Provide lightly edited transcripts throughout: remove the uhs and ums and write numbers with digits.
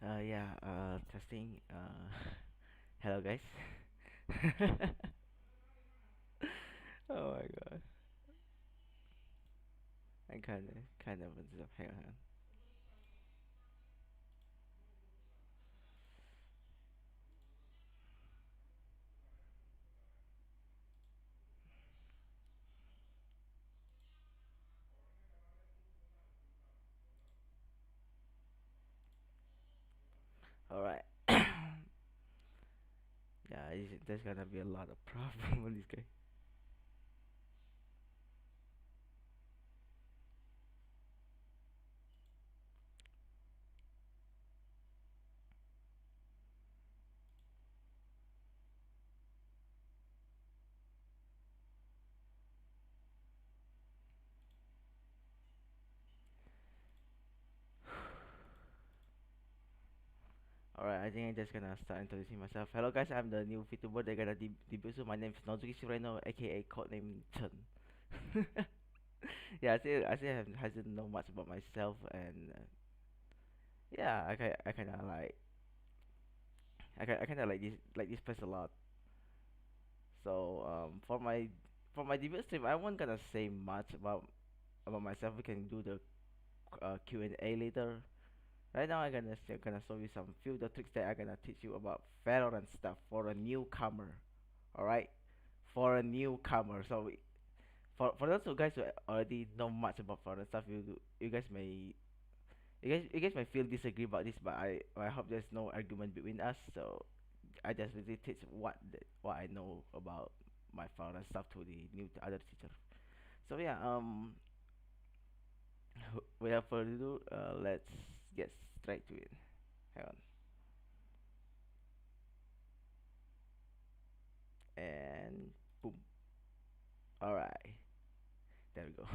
Yeah, testing. Hello guys. Oh my god. I kind of hang on. All right. Yeah, there's gonna be a lot of problem with this guy. All right, I think I'm just gonna start introducing myself. Hello guys, I'm the new VTuber that gonna debut soon. My name is Nozuki Tsureno, aka codename Chen. Yeah, I still have hasn't know much about myself, and yeah, I kind of like I kind of like this place a lot. So for my debut stream, I won't gonna say much about myself. We can do the Q&A later. Right now, I'm gonna show you some few the tricks that I'm gonna teach you about Valorant stuff for a newcomer. All right, for a newcomer. So for those who guys who already know much about Valorant stuff, you guys may you guys may feel disagree about this, but I hope there's no argument between us. So I just really teach what I know about my Valorant stuff to the new other teacher. So yeah, without further ado, let's get straight to it. Hang on. And boom. All right, there we go.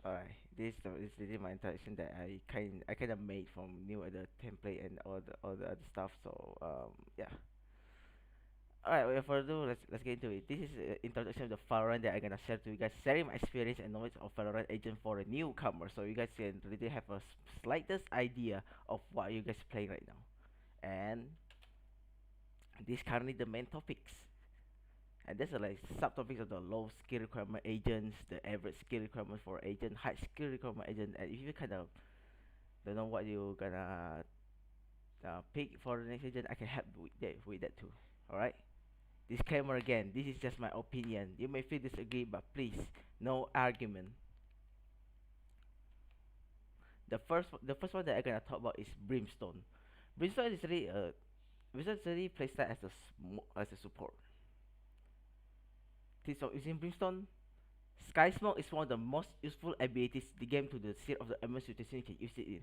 All right, this is my introduction that I kind of made from new other template and all the other stuff. So yeah. All right, without further ado, let's get into it. This is introduction of the Valorant that I'm gonna share to you guys, sharing my experience and knowledge of Valorant agent for a newcomer, so you guys can really have a slightest idea of what you guys playing right now. And this currently the main topics. And there's a like subtopics of the low skill requirement agents, the average skill requirement for agent, high skill requirement agent, and if you kind of don't know what you're gonna pick for the next agent, I can help with that too. All right. Disclaimer again, this is just my opinion. You may feel disagree, but please, no argument. The first one that I'm gonna talk about is Brimstone. Brimstone is really placed as a as a support. So using Brimstone, Sky Smoke is one of the most useful abilities the game to the set of the emergency situation you can use it in.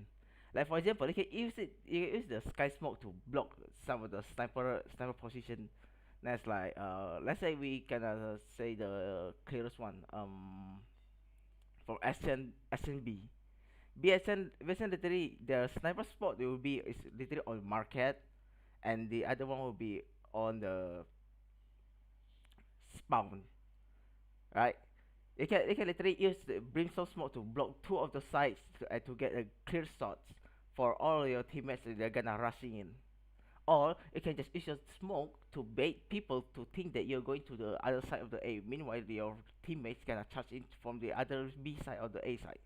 Like for example, you can use the Sky Smoke to block some of the sniper position. That's like let's say we can say the clearest one from SNB. BSN literally the sniper spot will be is literally on market, and the other one will be on the spawn, right? You can literally use the brimstone smoke to block two of the sides to get a clear shots for all your teammates that they're gonna rushing in. Or you can just use your smoke to bait people to think that you're going to the other side of the A. Meanwhile, your teammates gonna charge in from the other B side or the A side.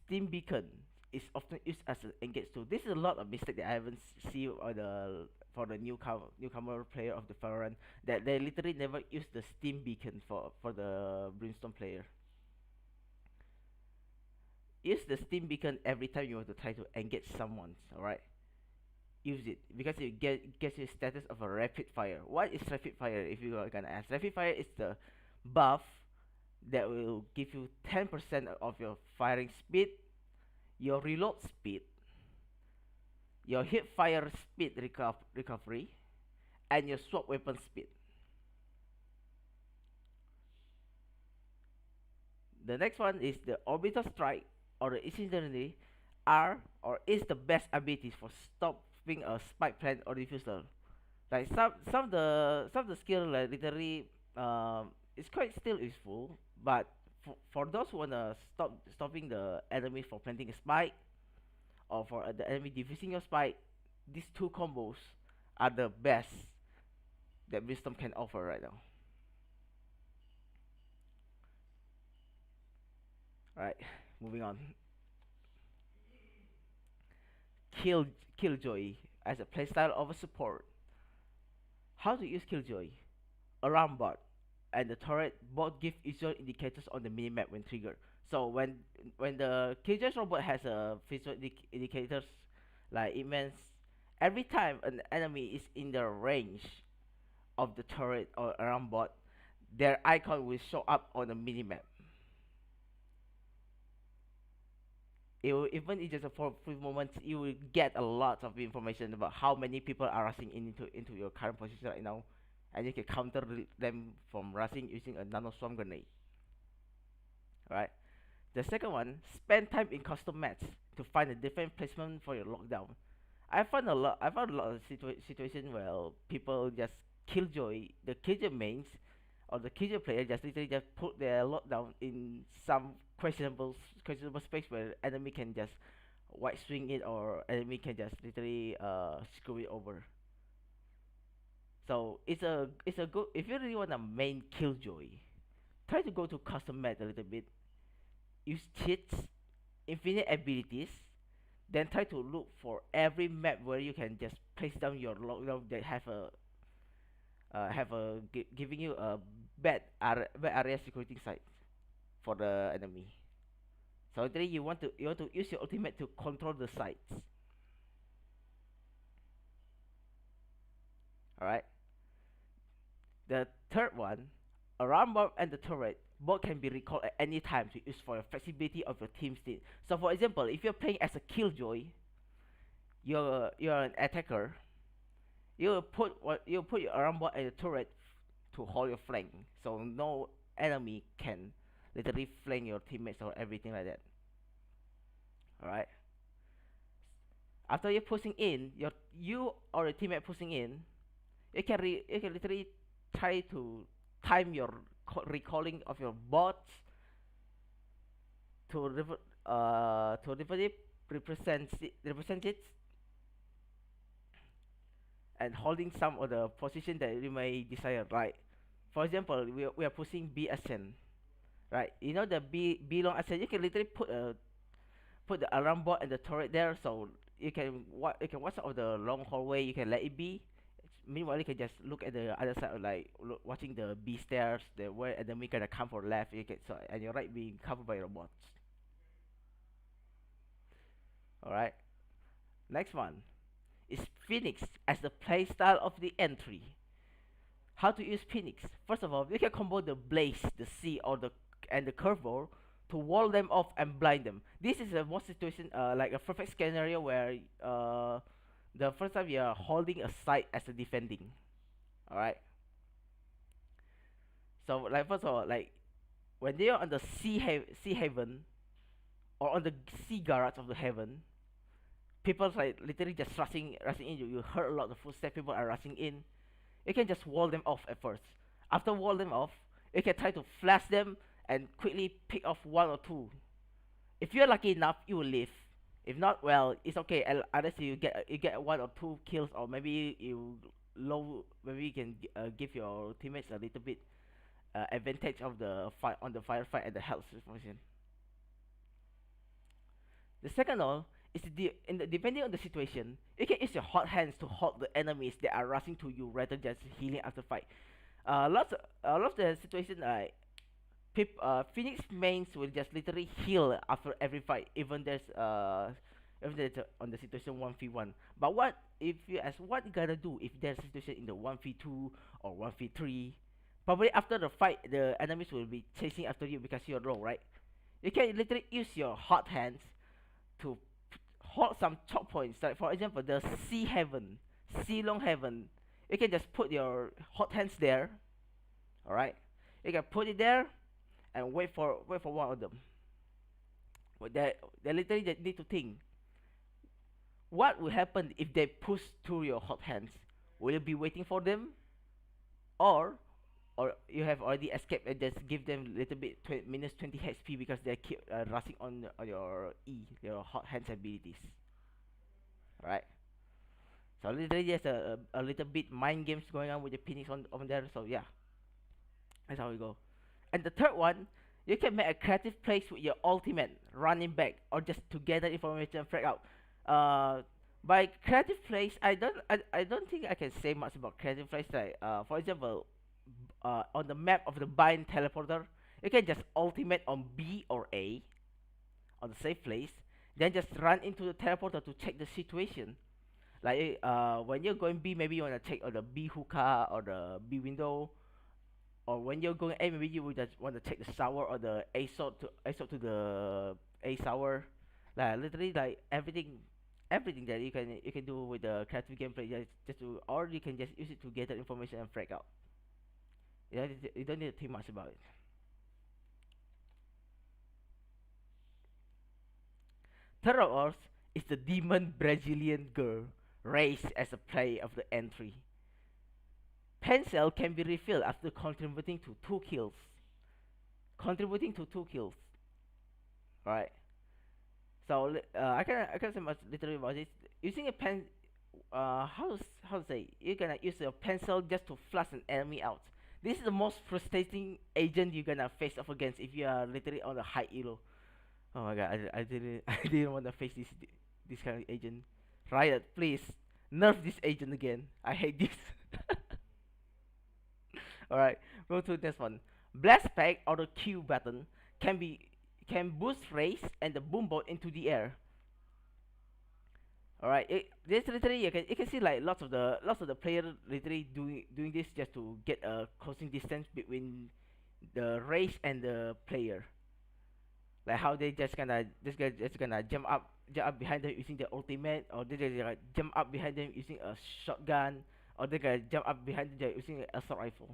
Steam Beacon is often used as an engage tool. This is a lot of mistake that I haven't seen on the for the newcomer player of the Valorant, that they literally never use the Steam Beacon for the Brimstone player. Use the Steam Beacon every time you want to try to engage someone. Alright, use it because it gets you status of a rapid fire. What is rapid fire? If you are gonna ask, rapid fire is the buff that will give you 10% of your firing speed, your reload speed, your hip fire speed recovery, and your swap weapon speed. The next one is the orbital strike or the incidentally are or is the best ability for stopping a spike plant or diffuser. Like some of the skill like literally it's quite still useful, but for those who wanna stopping the enemy from planting a spike, or for the enemy defusing your spike, these two combos are the best that Brimstone can offer right now. Right, moving on. Kill Killjoy as a playstyle of a support. How to use Killjoy? Alarm bot and the turret both give visual indicators on the minimap when triggered. So when the Killjoy's robot has a visual indicators, like it means every time an enemy is in the range of the turret or alarm bot, their icon will show up on the minimap. It will, even if just for a few moments, you will get a lot of information about how many people are rushing into your current position right now, and you can counter them from rushing using a nano swarm grenade. Alright. The second one, spend time in custom maps to find a different placement for your lockdown. I found a lot of situation where people just killjoy the killjoy mains or the killjoy player just literally just put their lockdown in some questionable space where enemy can just white swing it or enemy can just literally screw it over. So it's a good if you really want a main killjoy, try to go to custom map a little bit. Use cheats, infinite abilities, then try to look for every map where you can just place down your lockdown that have a giving you a bad area security site for the enemy. So then you want to use your ultimate to control the sites. All right. The third one, a round bomb and the turret both can be recalled at any time to use for the flexibility of your team state. So for example, if you're playing as a killjoy, you're an attacker. You put your alarm bot and the turret to hold your flank, so no enemy can literally flank your teammates or everything like that. All right. After you're pushing in, you or your teammate pushing in, you can literally try to time your recalling of your bots to represent it and holding some of the position that you may desire. Right. For example, we are pushing B ascent. Right. You know the B long ascent. You can literally put the alarm bot and the turret there, so you can watch out of the long hallway. You can let it be. Meanwhile, you can just look at the other side, like watching the B stairs, the where enemy gonna come for left. You get so and your right being covered by robots. All right. Next one is Phoenix as the playstyle of the entry. How to use Phoenix? First of all, you can combo the Blaze, the Sea, or the Curveball to wall them off and blind them. This is a more situation, like a perfect scenario where the first time you're holding a site as a defending. All right. So like first of all, like when they are on the sea haven or on the sea garage of the heaven, people's like literally just rushing in. You heard a lot of footsteps. People are rushing in. You can just wall them off at first. After wall them off, you can try to flash them and quickly pick off one or two. If you're lucky enough, you will live. If not, well, it's okay. Unless you get one or two kills, or maybe maybe you can give your teammates a little bit advantage of the fight on the firefight and the health situation. The second all is depending on the situation, you can use your hot hands to halt the enemies that are rushing to you rather than just healing after fight. Lots of the situation Phoenix mains will just literally heal after every fight, even there's on the situation 1v1. But what if you ask what you gonna do if there's a situation in the 1v2 or 1v3? Probably after the fight, the enemies will be chasing after you because you're low, right? You can literally use your hot hands to hold some choke points. Like for example, the sea long heaven. You can just put your hot hands there. All right, you can put it there and wait for one of them. But they literally just need to think. What will happen if they push through your hot hands? Will you be waiting for them, or or you have already escaped and just give them little bit minus 20 HP because they keep rushing on your your hot hands abilities, right? So literally just a little bit mind games going on with the Phoenix on there. So yeah, that's how we go. And the third one, you can make a creative plays with your ultimate running back or just to gather information and frag out. Uh, by creative plays, I don't think I can say much about creative plays. Like for example, on the map of the bind teleporter, you can just ultimate on B or A on the safe place, then just run into the teleporter to check the situation. Like when you're going B, maybe you wanna check on the B hookah or the B window, or when you're going A, maybe you would just want to check the sour or the A sort to the A sour. Like literally like everything that you can do with the creative gameplay just to, or you can just use it to gather information and frag out. You don't need to think much about it. Third of all is the demon Brazilian girl raised as a play of the entry. Pencil can be refilled after contributing to two kills. Contributing to two kills, right? So I can say much literally about this. Using a pen, how to say? You're gonna use your pencil just to flush an enemy out. This is the most frustrating agent you're gonna face off against if you are literally on a high elo. Oh my god, I didn't I didn't want to face this kind of agent. Riot, please nerf this agent again. I hate this. Alright, go to this one. Blast Pack or the Q button can boost race and the boom boat into the air. Alright, this literally you can see like lots of the players literally doing this just to get a closing distance between the race and the player. Like how they just gonna jump up behind them using their ultimate, or they just like jump up behind them using a shotgun, or they gonna jump up behind them using an assault rifle.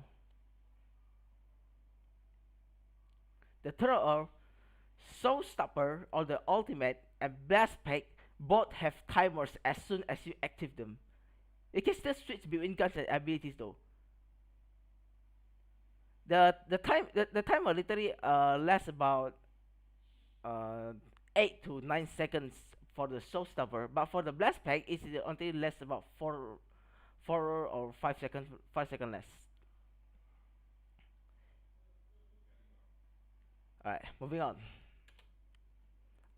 The third are Showstopper or the ultimate and Blast Pack both have timers as soon as you activate them. You can still switch between guns and abilities though. The timer literally lasts about uh 8 to 9 seconds for the Showstopper, but for the Blast Pack it only lasts about 4 or 5 seconds, 5 seconds less. Alright, moving on.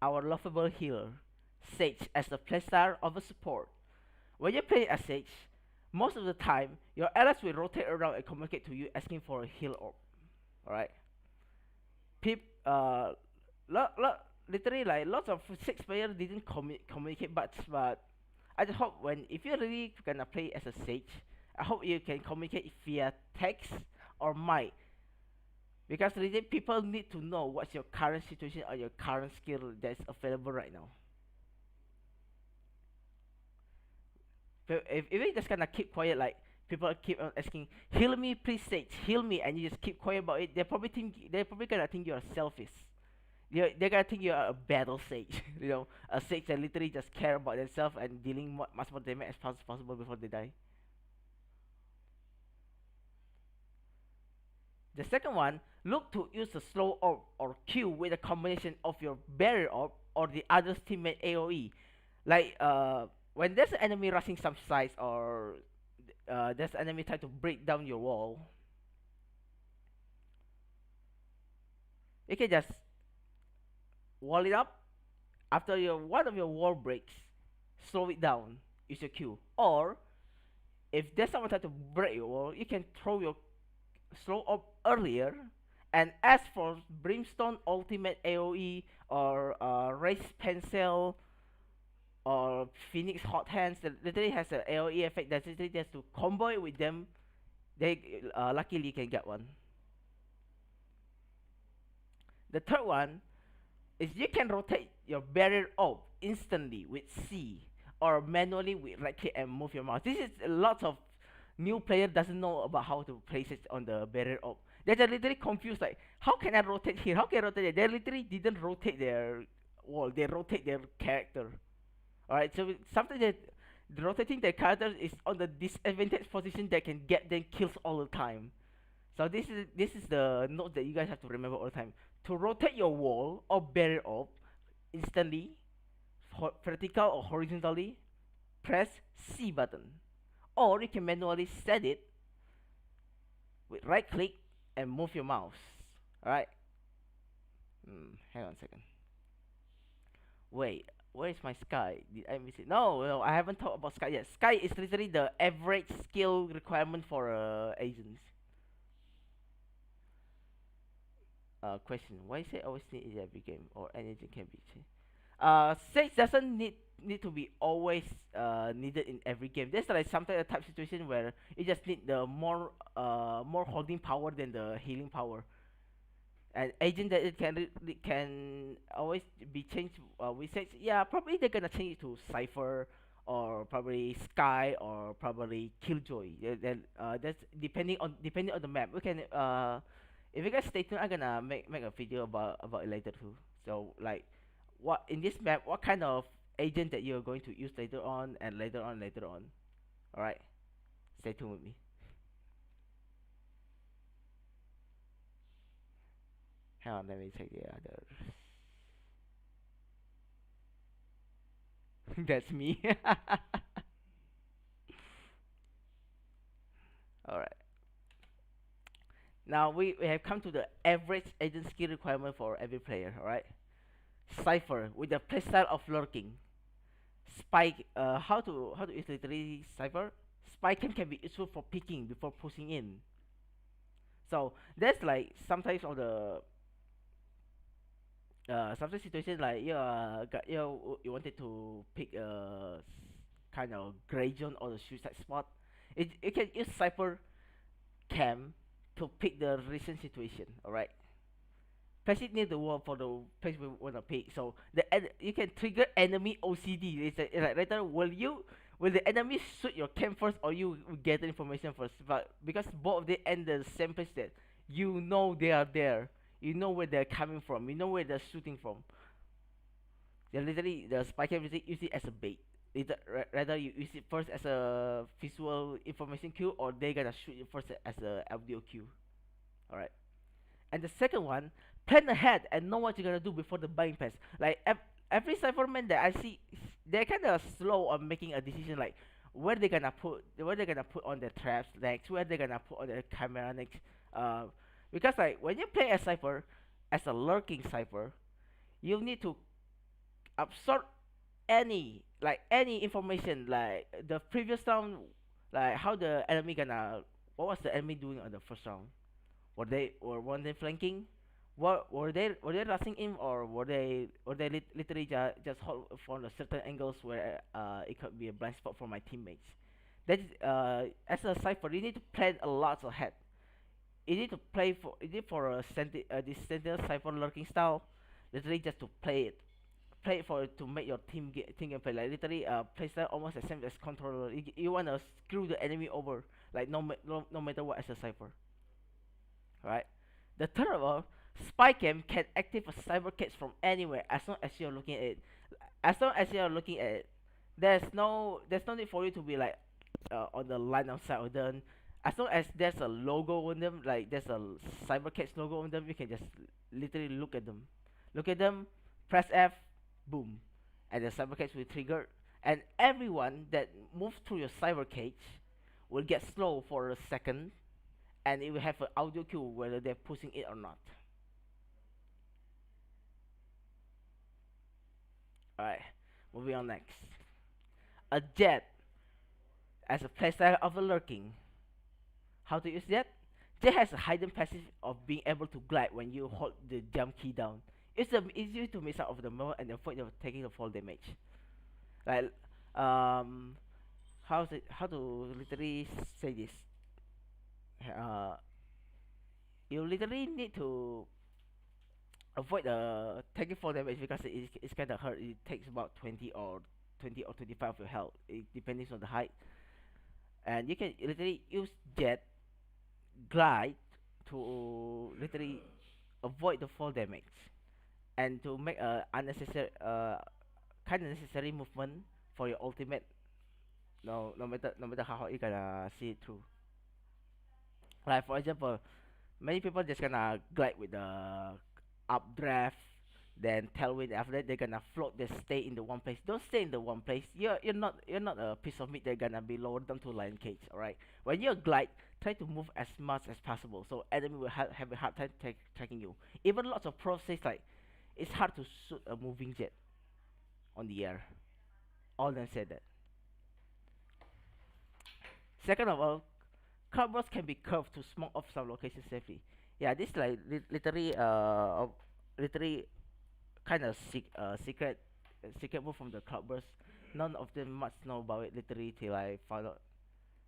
Our lovable healer, Sage as the playstyle of a support. When you play as Sage, most of the time your allies will rotate around and communicate to you asking for a heal orb. Alright? Peep literally like lots of six players didn't communicate much, but I just hope when if you're really gonna play as a Sage, I hope you can communicate via text or mic, because really people need to know what's your current situation or your current skill that's available right now. So if you just kind of keep quiet, like people keep on asking, "Heal me, please, Sage, heal me," and you just keep quiet about it, they're probably gonna think you're selfish. They're gonna think you're a battle Sage, you know, a Sage that literally just care about themselves and dealing much more damage as fast as possible before they die. The second one, look to use the slow orb or Q with a combination of your barrier orb or the other's teammate AoE. Like when there's an enemy rushing some sides, or there's an enemy trying to break down your wall, you can just wall it up. After your one of your wall breaks, slow it down, use your Q. Or if there's someone trying to break your wall, you can throw your slow up earlier and ask for Brimstone ultimate AoE or Race Pencil or Phoenix Hot Hands that literally has an AoE effect that literally just to combo it with them. They luckily you can get one. The third one is you can rotate your barrier orb instantly with C or manually with right click and move your mouse. This is a lot of new player doesn't know about how to place it on the barrier orb. They're literally confused like how can I rotate here? How can I rotate it? They literally didn't rotate their wall, they rotate their character. Alright, so something that rotating their character is on the disadvantaged position that can get them kills all the time. So this is the note that you guys have to remember all the time. To rotate your wall or barrier up instantly, vertical or horizontally, press C button. Or you can manually set it with right click and move your mouse. Alright? Hang on a second. Wait, where is my Skye? Did I miss it? No, no, I haven't talked about Skye yet. Skye is literally the average skill requirement for agents. Question: why is it always need in every game or anything can be changed? Sage doesn't need to be always needed in every game. There's like sometimes a type situation where you just need the more holding power than the healing power. An agent that it can always be changed with Sage. Yeah, probably they're gonna change it to Cypher or probably Skye or probably Killjoy. Yeah, then that's depending on the map. We can if you guys stay tuned, I'm gonna make a video about it later too. So like, what in this map, what kind of agent that you're going to use later on and later on. All right, stay tuned with me. Hang on, let me check the other. That's me. All right. Now we have come to the average agent skill requirement for every player. All right. Cypher with the playstyle of lurking. Spike. How to use literally Cypher? Spike can be useful for picking before pushing in. So that's like sometimes of the sometimes situation like you wanted to pick a kind of gray zone or the suicide spot. You can use Cypher cam to pick the recent situation. All right. Place it near the wall for the place we wanna pick. So you can trigger enemy OCD. It's like later will the enemy shoot your camp first or you will gather information first? But because both of them end the same place that you know they are there. You know where they're coming from. You know where they're shooting from. They literally the spy cam use it as a bait. Rather you use it first as a visual information cue or they're gonna shoot you first as a audio cue. Alright. And the second one, plan ahead and know what you're gonna do before the buying pass. Like every cypherman that I see, they're kind of slow on making a decision. Like where they're gonna put on their traps next, where they're gonna put on their camera next. Uh, because like when you play a cipher, as a lurking cipher, you need to absorb any information like the previous round, like how the enemy gonna what was the enemy doing on the first round. Were they flanking? What were they rushing in or were they literally just hold from a certain angles where it could be a blind spot for my teammates? That is as a cipher you need to plan a lot ahead. You need for a this sentinel cipher lurking style, literally just to play it for to make your team gameplay like literally play style almost the same as controller. You wanna screw the enemy over like no matter what as a cipher. Right? The third one, Spycam can activate a cyber catch from anywhere as long as you're looking at it. As long as you're looking at it, there's no need for you to be like on the line of sight of them. As long as there's a logo on them, like there's a cyber catch logo on them, you can just literally look at them. Look at them, press F, boom, and the cyber catch will trigger. And everyone that moves through your cyber cage will get slow for a second and it will have an audio cue whether they're pushing it or not. Alright, moving on next. A Jett as a playstyle of a lurking. How to use Jett? Jett has a hidden passive of being able to glide when you hold the jump key down. It's easier to miss out of the moment and avoid of taking the fall damage. Like how to literally say this? Uh, you literally need to avoid taking fall damage because it's kind of hurt. It takes about 20 or 25 of your health. It depends on the height, and you can literally use Jett glide to literally avoid the fall damage and to make a unnecessary kind of necessary movement for your ultimate. No matter how you gonna see it through. Like for example, Many people just gonna glide with the updraft, then tailwind. After that, they're gonna float. They stay in the one place. Don't stay in the one place. You're not a piece of meat. They're gonna be lowered down to lion cage. All right. When you glide, try to move as much as possible, so enemy will have a hard time tracking you. Even lots of pros says like it's hard to shoot a moving jet on the air. All of them said that. Second of all, cardboards can be curved to smoke off some locations safely. Yeah, this like literally kind of secret move from the cloudburst. None of them much know about it literally till I found out.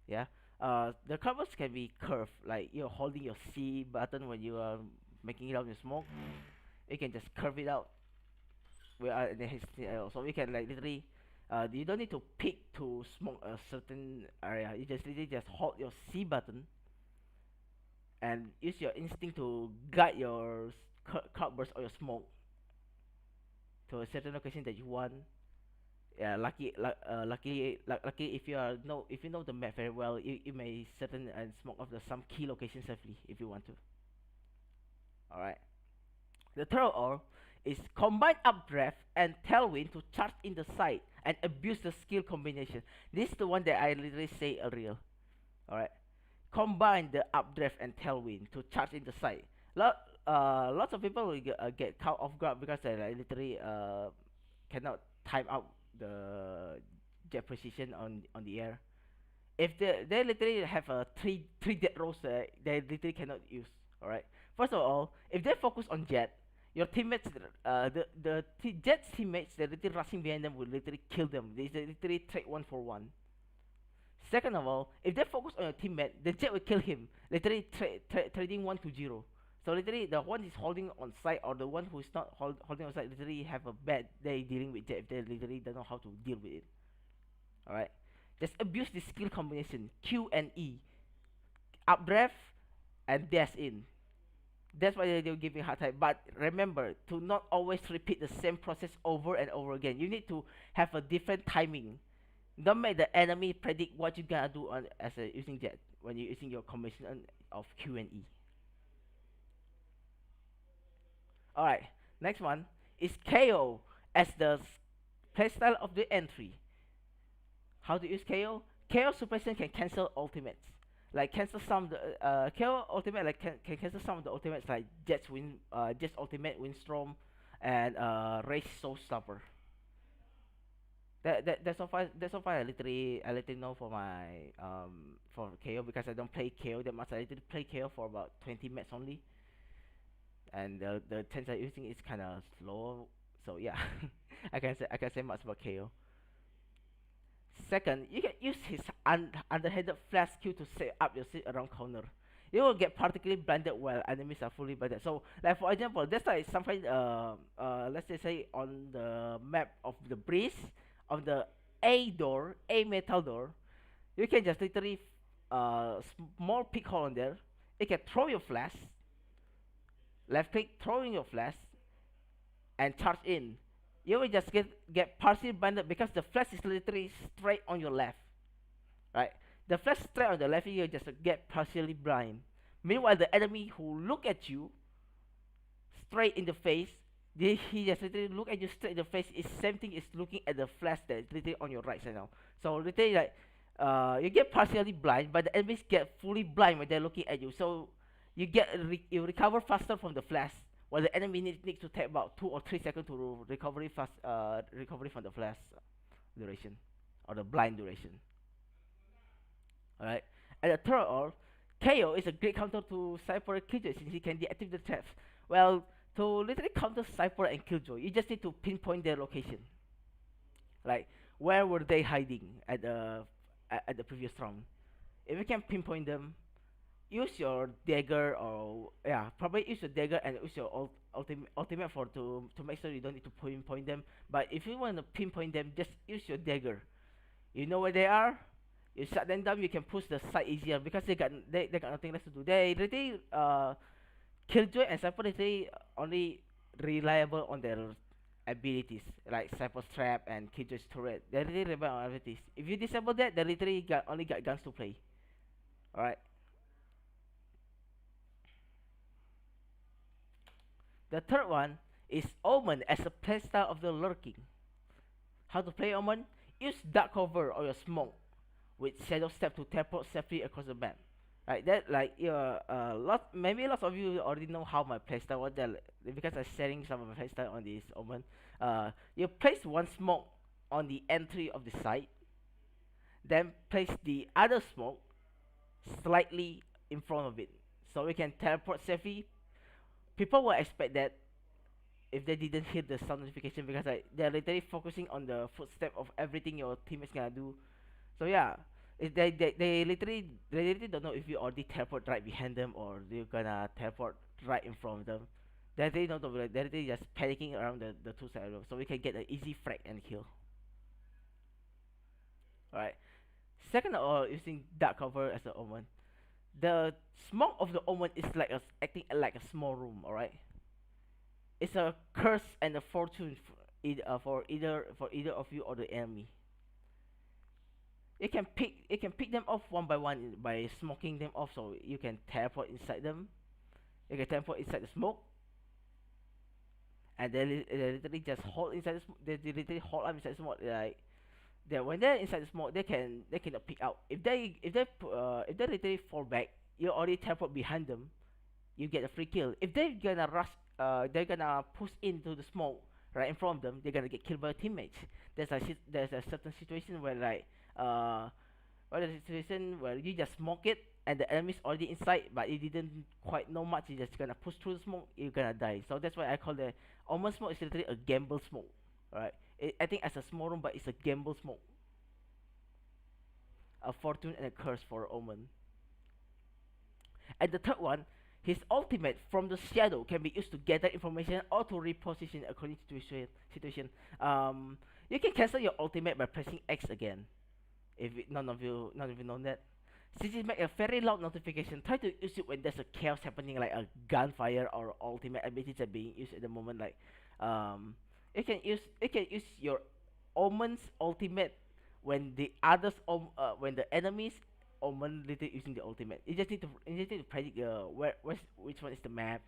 Yeah. The cloudburst can be curved, like you're holding your C button when you are making it out in smoke. You can just curve it out. We are in the HTML, so we can like literally. You don't need to pick to smoke a certain area. You just literally just hold your C button and use your instinct to guide your cloudburst or your smoke to a certain location that you want. Yeah, lucky if you know the map very well, you may certain and smoke off the some key location safely if you want to. All right. The third or is combine updraft and tailwind to charge in the side and abuse the skill combination. This is the one that I literally say earlier. All right. Combine the updraft and tailwind to charge in the side. Lots of people will get caught off guard because they like, literally cannot time out the jet precision on the air. If they literally have a three dead rolls they literally cannot use. All right. First of all, if they focus on Jett, your teammates, Jett's teammates, they're literally rushing behind them will literally kill them. They literally trade 1 for 1. Second of all, if they focus on your teammate, the Jett will kill him, literally trading 1 to 0. So literally, the one is holding on side or the one who is not holding on side literally have a bad day dealing with Jett if they literally don't know how to deal with it. All right, just abuse this skill combination Q and E, updraft and dash in. That's why they'll give you a hard time. But remember to not always repeat the same process over and over again. You need to have a different timing. Don't make the enemy predict what you gonna do on as a using Jett when you're using your combination of Q and E. Alright, next one is KO as the playstyle of the entry. How to use KO? KO suppression can cancel ultimates. Like cancel some of the KO ultimate like can cancel some of the ultimates like Jett's ultimate Windstorm and Race Showstopper. That's so far I literally know for my for KO because I don't play KO that much. I literally play KO for about 20 minutes only, and the chance I'm using is kind of slow. So yeah, I can say much about KO. Second, you can use his underhanded flash Q to set up your seat around corner. You will get particularly blinded while enemies are fully blinded. So, like for example, that's like something. Let's just say on the map of the breeze of the A metal door, you can just literally small peek hole on there. You can throw your flash, left click, throwing your flash, and charge in. You will just get partially blinded because the flash is literally straight on your left, right? The flash straight on the left, you just get partially blind. Meanwhile, the enemy who look at you straight in the face, he just literally look at you straight in the face. Is same thing is looking at the flash that's literally on your right side now. So literally like, you get partially blind, but the enemies get fully blind when they're looking at you. So you recover faster from the flash, while the enemy needs to take about 2 or 3 seconds to recovery from the flash duration or the blind duration. Alright, and the third all, KO is a great counter to Cypher and Killjoy since he can deactivate the traps. Well, to literally counter Cypher and Killjoy, you just need to pinpoint their location. Like where were they hiding at the previous round? If you can pinpoint them, use your dagger or yeah, probably use your dagger and use your ultimate for to make sure you don't need to pinpoint them. But if you want to pinpoint them, just use your dagger. You know where they are. You shut them down. You can push the side easier because they got nothing else to do. They really Killjoy and Cypher they only reliable on their abilities like Cypher's trap and Killjoy's turret. They really rely on abilities. If you disable that, they literally only got guns to play. Alright. The third one is Omen as a playstyle of the lurking. How to play Omen? Use dark cover or your smoke with shadow step to teleport safely across the map. Right, that like maybe lots of you already know how my playstyle was there because I'm sharing some of my playstyle on this Omen. You place one smoke on the entry of the site, then place the other smoke slightly in front of it, so we can teleport safely. People will expect that if they didn't hear the sound notification because like they're literally focusing on the footstep of everything your teammates gonna do. So yeah, they literally don't know if you already teleport right behind them or you're gonna teleport right in front of them. They don't know, they're literally just panicking around the two sides, so we can get an easy frag and kill. Alright. Second of all, using dark cover as an omen. The smoke of the omen is like acting like a small room. Alright. It's a curse and a fortune for either of you or the enemy. You can pick them off one by one by smoking them off, so you can teleport inside them. You can teleport inside the smoke, and they literally just hold inside the smoke. They literally hold up inside the smoke. Like that when they're inside the smoke, they cannot pick out. If they literally fall back, you already teleport behind them. You get a free kill. If they're gonna push into the smoke right in front of them. They're gonna get killed by teammates. There's a certain situation where like there's a situation where you just smoke it and the enemy's already inside, but you didn't quite know much. You're just gonna push through the smoke. You're gonna die. So that's why I call the Omen smoke is literally a gamble smoke. Right? I think as a small room, but it's a gamble smoke. A fortune and a curse for Omen. And the third one, his ultimate from the shadow can be used to gather information or to reposition according to situation. You can cancel your ultimate by pressing X again. If none of you know that. Since it makes a very loud notification, try to use it when there's a chaos happening, like a gunfire or ultimate abilities are being used at the moment. Like, you can use your Omen's ultimate when when the enemies Omen literally using the ultimate. You just need to predict which one is the map,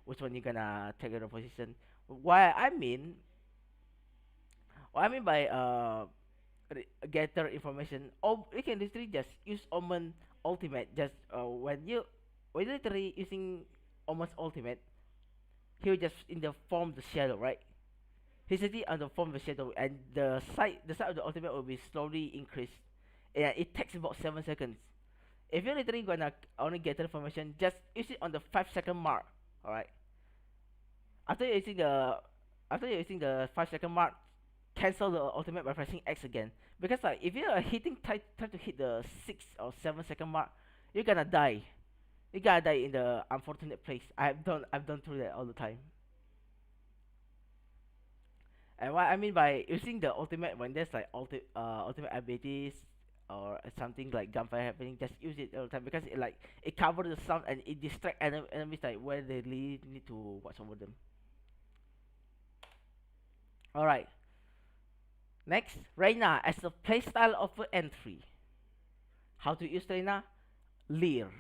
which one you're gonna take the position. Why I mean, what I mean by gather information. You can literally just use Omen ultimate. Just when you're literally using Omen's ultimate, he'll just in the form of the shadow, right? He's already on the form of the shadow, and the side of the ultimate will be slowly increased. Yeah, it takes about 7 seconds. If you're literally gonna only gather information, just use it on the 5 second mark. Alright. After you're using the 5 second mark, cancel the ultimate by pressing X again. Because like if you are try to hit the 6 or 7 second mark, you're gonna die. You gotta die in the unfortunate place. I've done through that all the time. And what I mean by using the ultimate when there's like ultimate abilities or something like gunfire happening, just use it all the time because it covers the sound and it distract enemies like where they really need to watch over them. Alright. Next, Reyna as a playstyle of entry. How to use Reyna? Leer.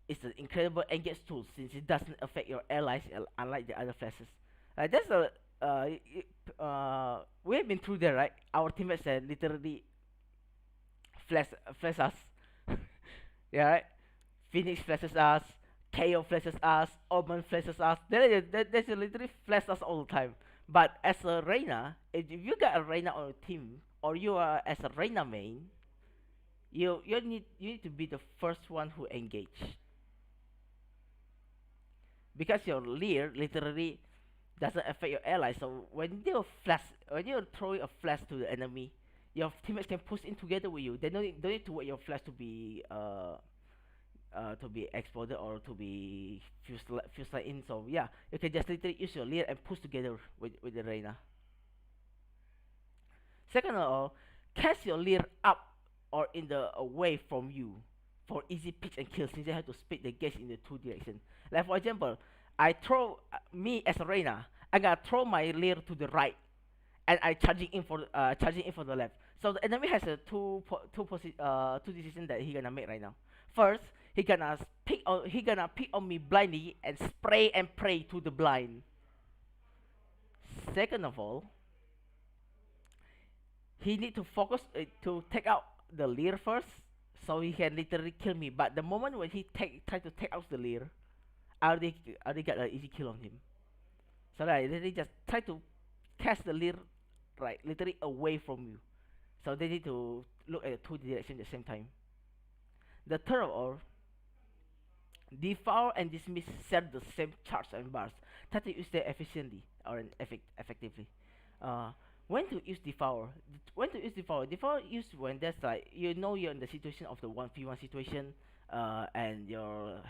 It's an incredible engage tool since it doesn't affect your allies unlike the other classes. That's a we have been through there, right? Our teammates literally flash us. Yeah, right? Phoenix flashes us, KO flashes us, Omen flashes us. They literally flash us all the time. But as a Reyna, if you got a Reyna on your team, or you are as a Reyna main, you need to be the first one who engage. Because your Leer literally doesn't affect your allies. So when you're throwing a flash to the enemy, your teammates can push in together with you. They don't need to wait your flash to be exploded or to be fused in. So yeah, you can just literally use your Leer and push together with the Reyna. Second of all, cast your Leer up or in the away from you for easy picks and kills since you have to split the gauge in the two directions. Like for example, I throw me as a Reyna. I gotta throw my Leer to the right, and I charging in for the left. So the enemy has a two decisions that he gonna make right now. First, he gonna pick on me blindly and spray and pray to the blind. Second of all, he need to focus to take out the leer first, so he can literally kill me. But the moment when he try to take out the leer, I already got an easy kill on him. So I literally just try to cast the leer right literally away from you. So they need to look at the two directions at the same time. The third of all, devour and dismiss share the same charge and bars. Try to use them efficiently or effectively. Uh, when to use devour? When to use devour? Devour used when there's like you know you're in the situation of the 1v1 situation, and your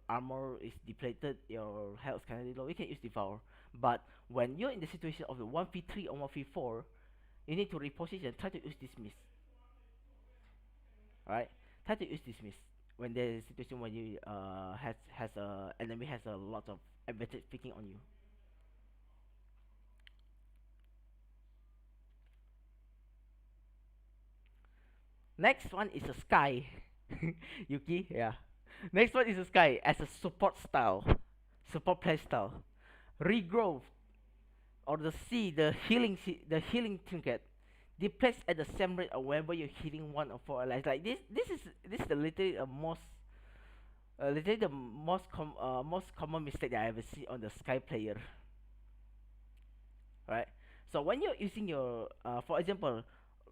armor is depleted, your health kind of low. You can use devour. But when you're in the situation of the 1v3 or 1v4, you need to reposition. Try to use dismiss. Right? Try to use dismiss when there is a situation when you has a enemy has a lot of advantage picking on you. Next one is a Skye. Yuki, yeah. Next one is a Skye as a support play style. Regrowth or the healing trinket. Depletes at the same rate of whenever you're healing one or four allies. Like this is the literally most common mistake that I ever see on the Skye player. Right? So when you're using your for example,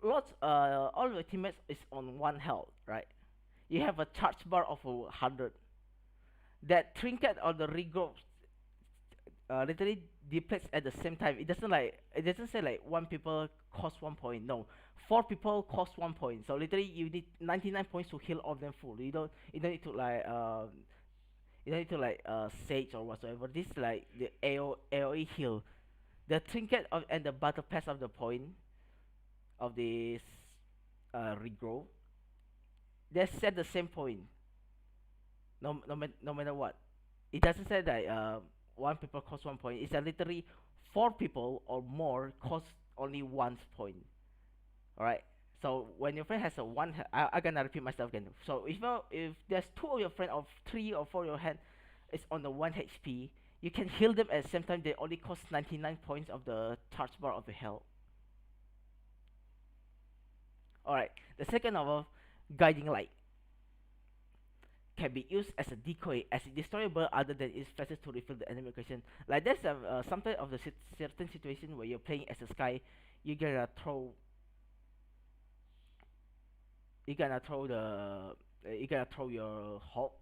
all your teammates is on one health, right? You have a charge bar of 100. That trinket or the regrowth literally depletes at the same time. It doesn't say like one people cost 1 point. No, four people cost 1 point. So literally you need 99 points to heal all of them full. You don't need to sage or whatsoever. This is like the AOE heal. The trinket and the battle pass of the point of this regrow, they set the same point. No matter what. It doesn't say that one people cost 1 point. It's literally four people or more cost only 1 point. Alright. So when your friend has a one, I gonna repeat myself again. So if there's two of your friend or three or four of your hand is on the 1 HP, you can heal them at the same time. They only cost 99 points of the charge bar of the health. Alright. The second of all, guiding light can be used as a decoy, as a destroyable other than its flashes to refill the enemy location. Like there's sometimes of the certain situation where you're playing as a Skye, you gonna throw you gonna throw the you gonna throw your hope,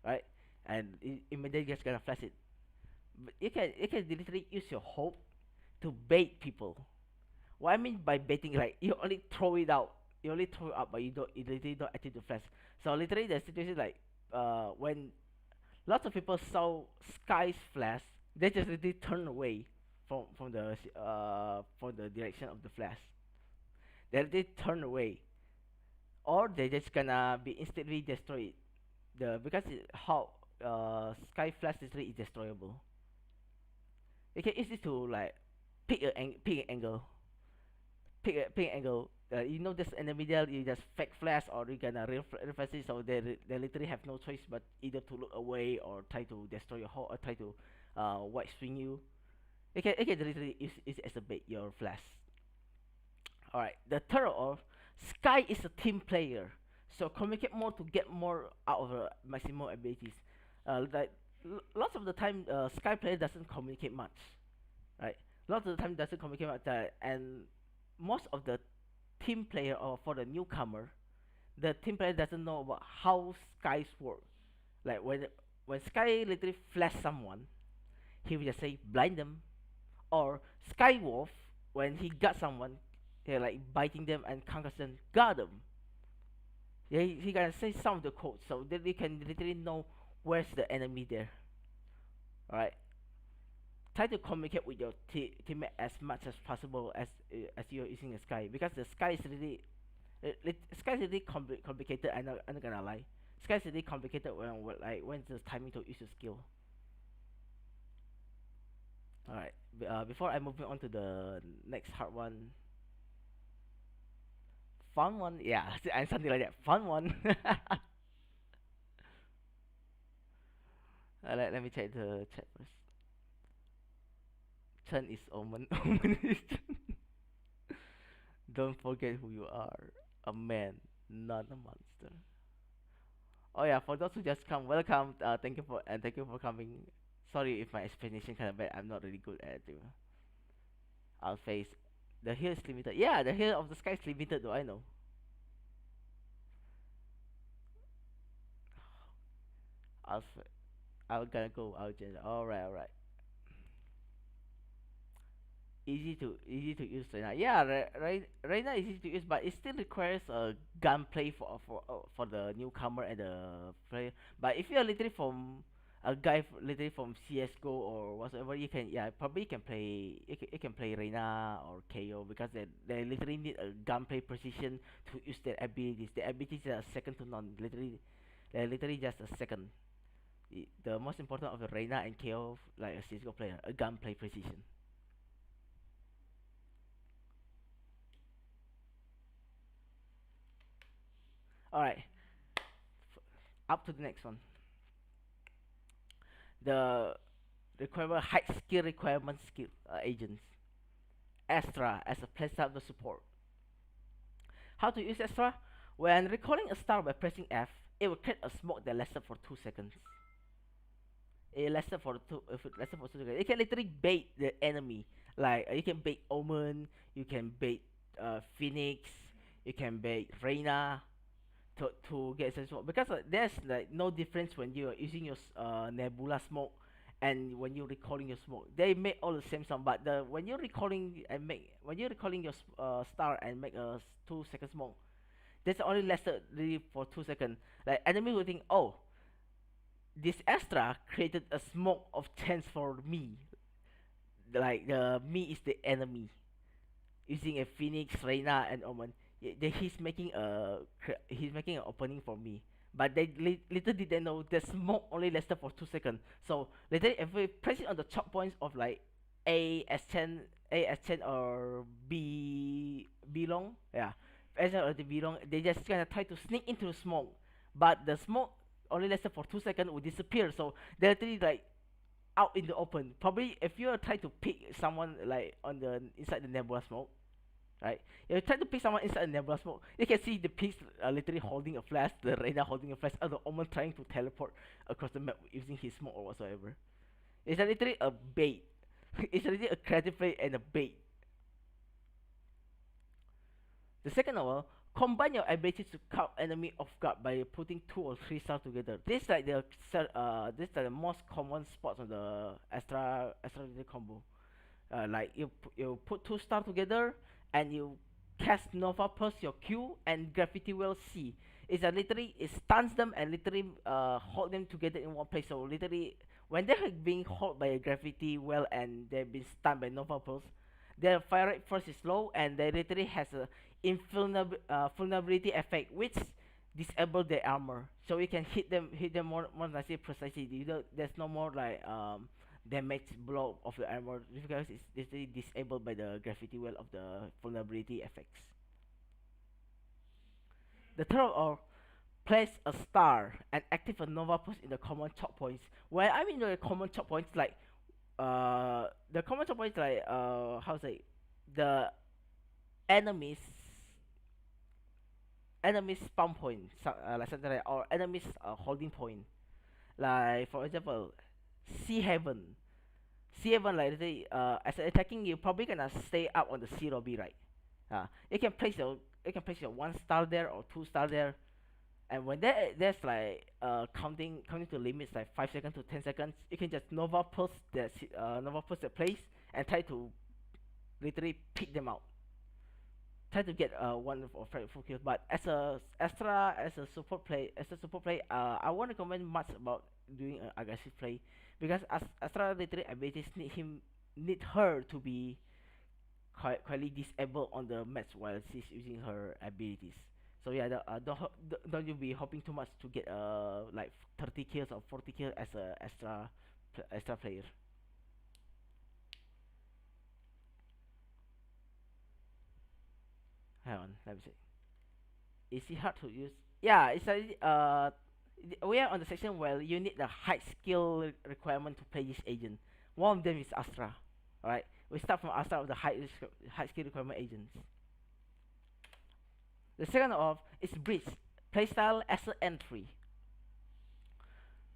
right? And immediately just gonna flash it. But you can literally use your hope to bait people. What I mean by baiting, like you only throw it out, you only throw it up, but you literally don't activate the flash. So literally the situation like when lots of people saw Skye's flash, they just literally turn away from the direction of the flash. They turn away, or they just gonna be instantly destroyed. Because how Skye flash literally is destroyable. You can use it to like pick an angle, pick an angle. You know this enemy there, you just fake flash or you gonna real flash it, so they literally have no choice but either to look away or try to destroy your hull or try to white swing you. You can literally use it as a bait your flash. Alright, the third of Skye is a team player, so communicate more to get more out of her maximum abilities. Like lots of the time, Skye player doesn't communicate much, right? Lots of the time doesn't communicate much, and most of the team player or for the newcomer, the team player doesn't know about how Skye's work. Like when Skye literally flash someone, he will just say blind them, or Skye Wolf when he got someone, they're like biting them and concussing got them. Yeah, he gonna say some of the codes so that you can literally know where's the enemy there. Alright. Try to communicate with your teammate as much as possible as you're using a Skye, because the Skye is really Skye is really complicated. I'm not gonna lie. Skye is really complicated when it's the timing to use your skill. Alright. Before I move on to the next hard one, fun one, yeah, and something like that. Fun one. Let me check the chat first. Chen is Omen. Omen is Chen. Don't forget who you are. A man, not a monster. Oh yeah, for those who just come, welcome. Thank you for coming. Sorry if my explanation kind of bad. I'm not really good at it. I'll face. The hill is limited. Yeah, the hill of the sky is limited. Do I know? I'll. I'll gonna go. I'll just. All right. All right. Easy to use Reyna. Yeah, Reyna is easy to use, but it still requires a gunplay for the newcomer and the player. But if you're literally from a guy literally from CS:GO or whatsoever, you can probably you can play Reyna or KO because they literally need a gunplay precision to use their abilities. The abilities are second to none. They're literally just a second. The most important of the Reyna and KO like a CS:GO player, a gunplay precision. All right, up to the next one. The requirement height skill requirement skill agents. Astra as a playstyle support. How to use Astra? When recalling a star by pressing F, it will create a smoke that lasts for 2 seconds. It lasted for two. If it lasted for 2 seconds, it can literally bait the enemy. Like you can bait Omen, you can bait Phoenix, you can bait Reyna, to get sense smoke because there's like no difference when you are using your nebula smoke and when you're recalling your smoke. They make all the same sound, but the when you're recalling your star and make a 2 second smoke, that's only lasted really for 2 seconds. Like enemy will think, oh, this Astra created a smoke of chance for me. Like the me is the enemy using a Phoenix, Reyna, and Omen. He's making an opening for me. But they little did they know the smoke only lasted for 2 seconds. So later if we press it on the chop points of like A as 10 or B long, yeah, as or the B long, they just gonna try to sneak into the smoke, but the smoke only lasted for 2 seconds would disappear. So they literally like out in the open. Probably if you try to pick someone like on the inside the nebula smoke, right? If you try to pick someone inside the nebula smoke, you can see the pigs literally holding a flash, the Reyna holding a flash, and the Omen trying to teleport across the map using his smoke or whatsoever. It's literally a bait. It's literally a creative play and a bait. The second of all, combine your abilities to caught enemy off guard by putting 2 or 3 stars together. This is the most common spots on the Astra combo. Like you put 2 stars together and you cast Nova plus your Q and Graffiti Well C. It's literally it stuns them and literally hold them together in one place. So literally when they're being held by a Graffiti Well and they've been stunned by Nova Pulse, their fire rate first is low and they literally has a vulnerability effect which disable their armor. So you can hit them more nicely precisely. There's no more like damage blow of the armor because it's literally disabled by the graffiti well of the vulnerability effects. The third or place a star and active a nova pulse in the common chop points. When I mean the common chop points like the common chop points like how to say the enemies enemies spawn point like something like or enemies holding point. Like for example, sea heaven. Sea heaven like as attacking you probably gonna stay up on the sea lobby, right? You can place your 1 star there or 2 star there, and when there's like counting to limits like 5 seconds to 10 seconds, you can just nova pulse the place and try to literally pick them out. Try to get one or full kills. But as a support play, I won't recommend much about doing aggressive play because as Astra literally abilities need her to be quietly disabled on the match while she's using her abilities. So yeah, don't you be hoping too much to get like 30 kills or 40 kills as a extra player. Hang on, let me see. Is it hard to use? Yeah, we are on the section where you need the high skill requirement to play this agent. One of them is Astra. Alright, we start from Astra of the high skill requirement agents. The second of is Bridge, playstyle as an entry.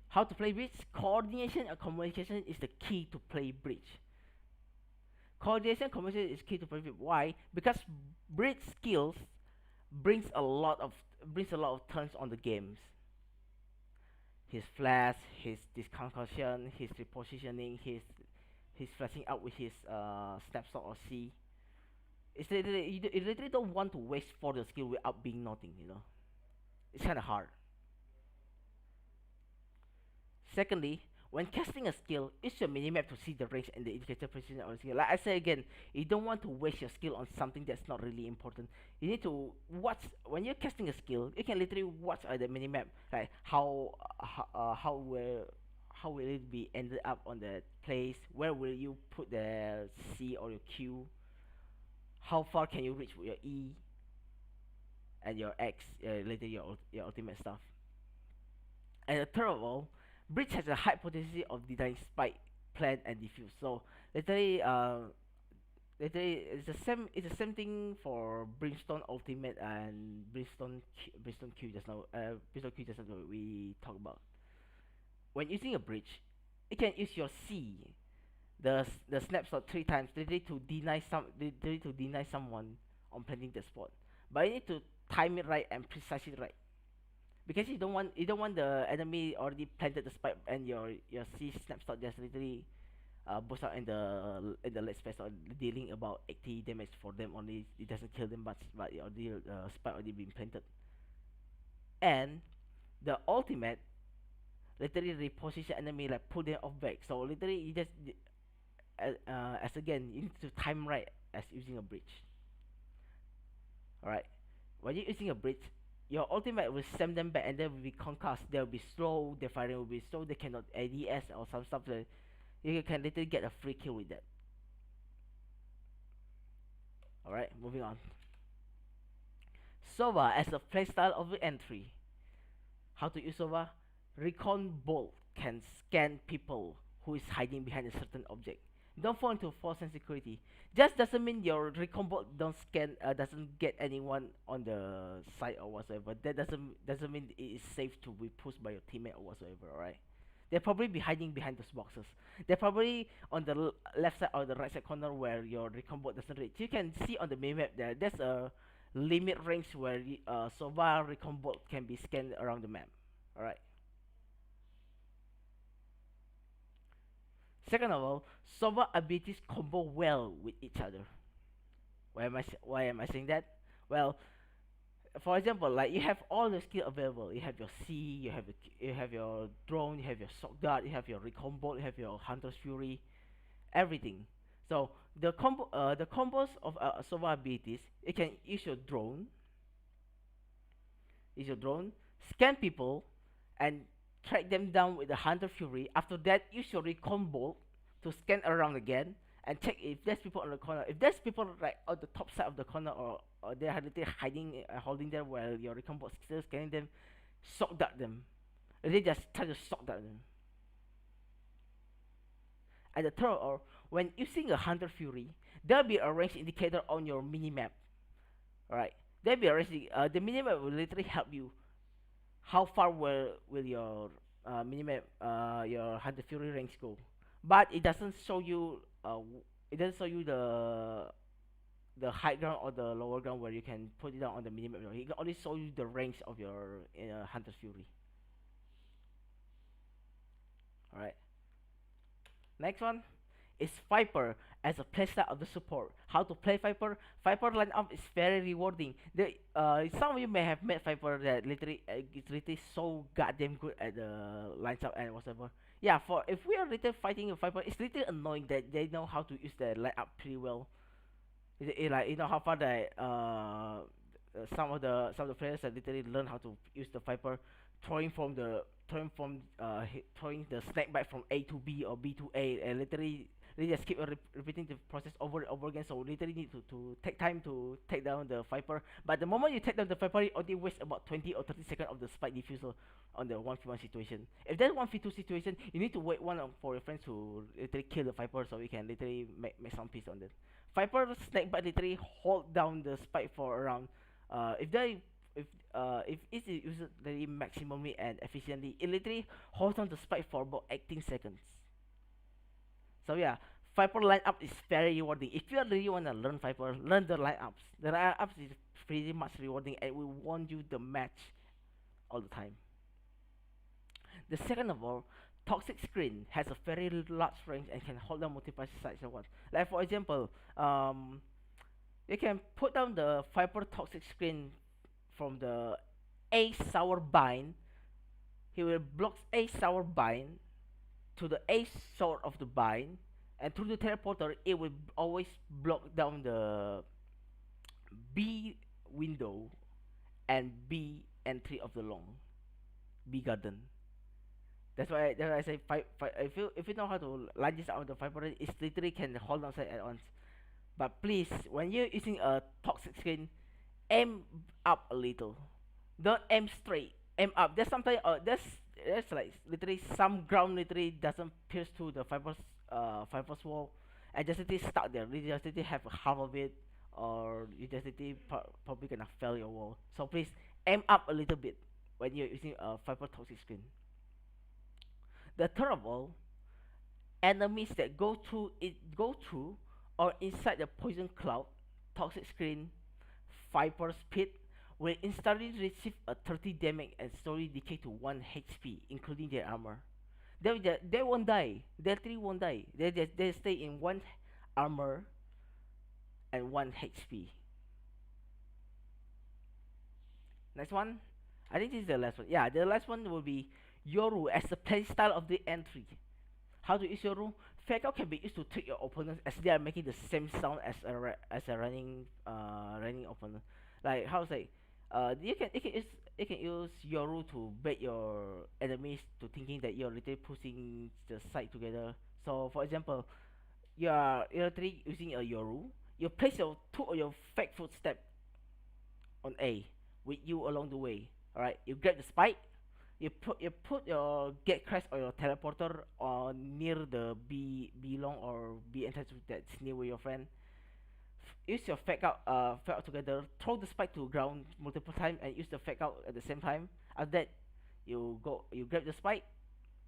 How to play Bridge? Coordination and communication is the key to play Bridge. Coordination and communication is key to play Bridge. Why? Because Bridge skills brings a lot of turns on the games. His flash, his disconcoction, his repositioning, his flashing out with his snapshot or C. It's literally you literally don't want to waste for the skill without being nothing. It's kind of hard. Secondly, when casting a skill, use your minimap to see the range and the indicator precision of the skill. Like I said again, you don't want to waste your skill on something that's not really important. You need to watch when you're casting a skill. You can literally watch the minimap, like how will it be ended up on the place? Where will you put the C or your Q? How far can you reach with your E and your X? Later your ultimate stuff. And the third of all, Bridge has a high potency of denying spike, plant, and diffuse. So literally, it's the same. It's the same thing for Brimstone Ultimate and Brimstone Q just now. Brimstone Q just now we talked about. When using a bridge, you can use your C, the snapshot 3 times, literally to deny someone on planting the spot. But you need to time it right and precisely right. Because you don't want the enemy already planted the spike and your C snapshot just literally boost out in the late space or dealing about 80 damage for them only. It doesn't kill them, but already spike already been planted. And the ultimate literally reposition enemy, like pull them off back. So literally you just as again you need to time right as using a bridge. Alright, when you're using a bridge, your ultimate will send them back and they will be concussed. They will be slow, their firing will be slow, they cannot ADS or some stuff that you can literally get a free kill with that. Alright, moving on. Sova as a playstyle of the entry. How to use Sova? Recon Bolt can scan people who is hiding behind a certain object. Don't fall into false insecurity. Just doesn't mean your recon bolt doesn't get anyone on the side or whatsoever. That doesn't mean it is safe to be pushed by your teammate or whatsoever. Alright, they're probably be hiding behind those boxes. They're probably on the left side or the right side corner where your recon bolt doesn't reach. You can see on the minimap there. There's a limit range where Sova recon bolt can be scanned around the map. Alright. Second of all, Sova abilities combo well with each other. Why am I saying that? Well, for example, like you have all the skill available. You have your C, you have your drone, you have your shock dart, you have your recon bolt, you have your hunter's fury, everything. So the combos of Sova abilities, you can use your drone, scan people, and track them down with the hunter fury. After that, use your recon bolt to scan around again and check if there's people on the corner. If there's people right on the top side of the corner or they're hiding, holding there while your recon bolt is still scanning them, shock dart them. They just try to shock dart them. And the third, or when using a hunter fury, there'll be a range indicator on your minimap. Alright, there'll be a range. The minimap will literally help you. How far will your minimap your hunter fury range go? But it doesn't show you the high ground or the lower ground where you can put it down on the minimap. It can only show you the range of your hunter's fury. Alright. Next one is Cypher as a playstyle of the support. How to play Cypher? Cypher lineup is very rewarding. Some of you may have met Cypher that literally it's literally so goddamn good at the lines up and whatever. Yeah, for if we are literally fighting a Cypher, it's literally annoying that they know how to use the lineup pretty well. Like you know how far that some of the players have literally learn how to use the Cypher, throwing the snake bite from A to B or B to A, and literally they just keep repeating the process over and over again. So literally need to take time to take down the Viper. But the moment you take down the Viper, it only wastes about 20 or 30 seconds of the spike diffusal on the 1v1 situation. If there's 1v2 situation, you need to wait for your friends to literally kill the Viper so you can literally make some peace on it. Viper snake bite literally hold down the spike for around if they if it is used very maximally and efficiently, it literally holds on the spike for about 18 seconds. So yeah, Viper lineup is very rewarding. If you really wanna learn Viper, learn the lineups. The lineups is pretty much rewarding and will want you the match all the time. The second of all, toxic screen has a very large range and can hold down multiple sites at once. Like for example, you can put down the Viper toxic screen from the A sour bind. He will block A sour bind to the A sword of the bind, and through the teleporter, it will always block down the B window and B entry of the long B garden. That's why I say if you know how to line this out of the Viper, it literally can hold on side at once. But please, when you're using a toxic skin, aim up a little. Don't aim straight. Aim up. There's sometimes there's like literally some ground literally doesn't pierce through the Viper's wall, and just literally stuck there. You just literally have half of it, or you just literally probably gonna fail your wall. So please aim up a little bit when you're using a Viper toxic skin. The third of all, enemies that go through or inside the poison cloud, toxic screen, Viper's pit will instantly receive a 30 damage and slowly decay to 1 HP, including their armor. They won't die. They three won't die. They stay in 1 armor and 1 HP. Next one, I think this is the last one. Yeah, the last one will be Yoru as the playstyle of the entry. How to use Yoru? Fake out can be used to trick your opponents as they are making the same sound as a running opponent. Like how to say, you can use Yoru to bait your enemies to thinking that you're literally pushing the side together. So for example, you're literally using a Yoru. You place your two of your fake footstep on A with you along the way. Alright, you grab the spike. You put your get crash or your teleporter on near the B long or B entrance that's near with your friend. Use your fake out together. Throw the spike to ground multiple times and use the fake out at the same time. After that, you grab the spike,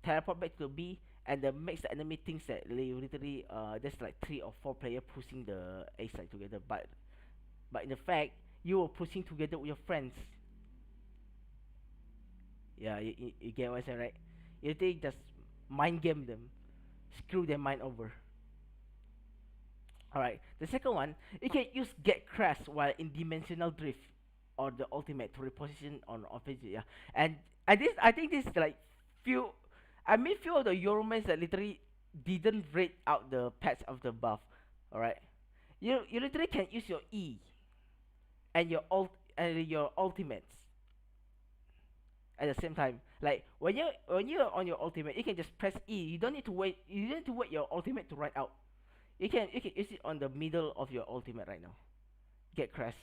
teleport back to B, and then makes the enemy thinks that they literally there's like 3 or 4 players pushing the A side together. But in the fact you were pushing together with your friends. Yeah, you get what I'm saying, right? You think just mind game them, screw their mind over. Alright, the second one, you can use get crash while in dimensional drift or the ultimate to reposition on offensive. Yeah, and this I think this is like few. I mean few of the Euromans that literally didn't read out the patch of the buff. Alright, you literally can use your E and your ultimates at the same time. Like when you're on your ultimate, you can just press E. You don't need to wait. You don't need to wait your ultimate to run out. You can use it on the middle of your ultimate right now. Get crashed.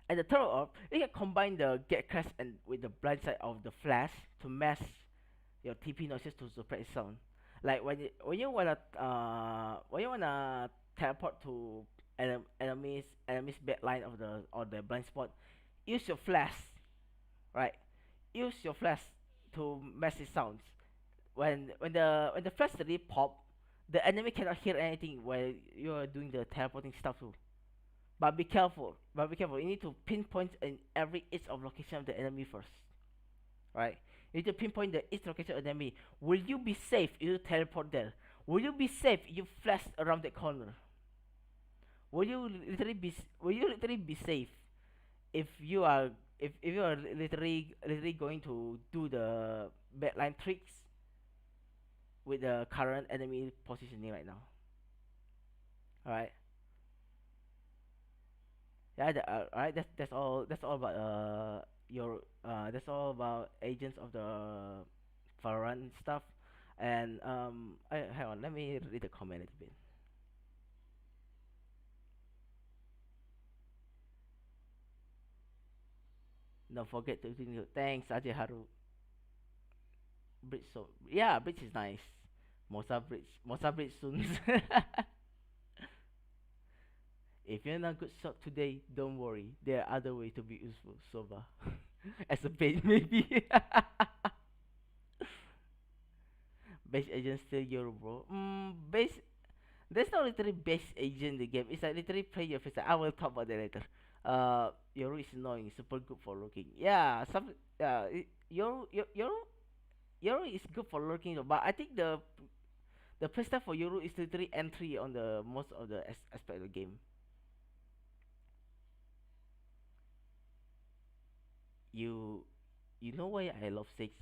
And the third of, you can combine the get crash and with the blind side of the flash to mask your TP noises to suppress sound. Like when you wanna teleport to enemies backline of the or the blind spot, use your flash, right? Use your flash to mask its sounds. When the flash really pop, the enemy cannot hear anything while you are doing the teleporting stuff too. But be careful. But be careful. You need to pinpoint in every each of location of the enemy first, right? You need to pinpoint the each location of the enemy. Will you be safe if you teleport there? Will you be safe if you flash around the corner? Will you literally be safe if you are if you are literally going to do the backline tricks with the current enemy positioning right now? Alright. Yeah, alright, that's all about your that's all about agents of the Valorant stuff. And hang on, let me read the comment a little bit. Don't forget to continue. Thanks, Ajay Haru. Bridge, so yeah, bridge is nice. Mosa bridge soon. If you're not good shot today, don't worry. There are other ways to be useful. Soba, as a bait maybe. Base agent still Yoru, bro. Base. There's no literally base agent in the game. It's like literally play your face. I will talk about that later. Yoru is annoying. Super good for looking. Yeah, some. Yoru is good for lurking, but I think the playstyle for Yoru is literally entry on the most of the aspect of the game. You you know why I love six?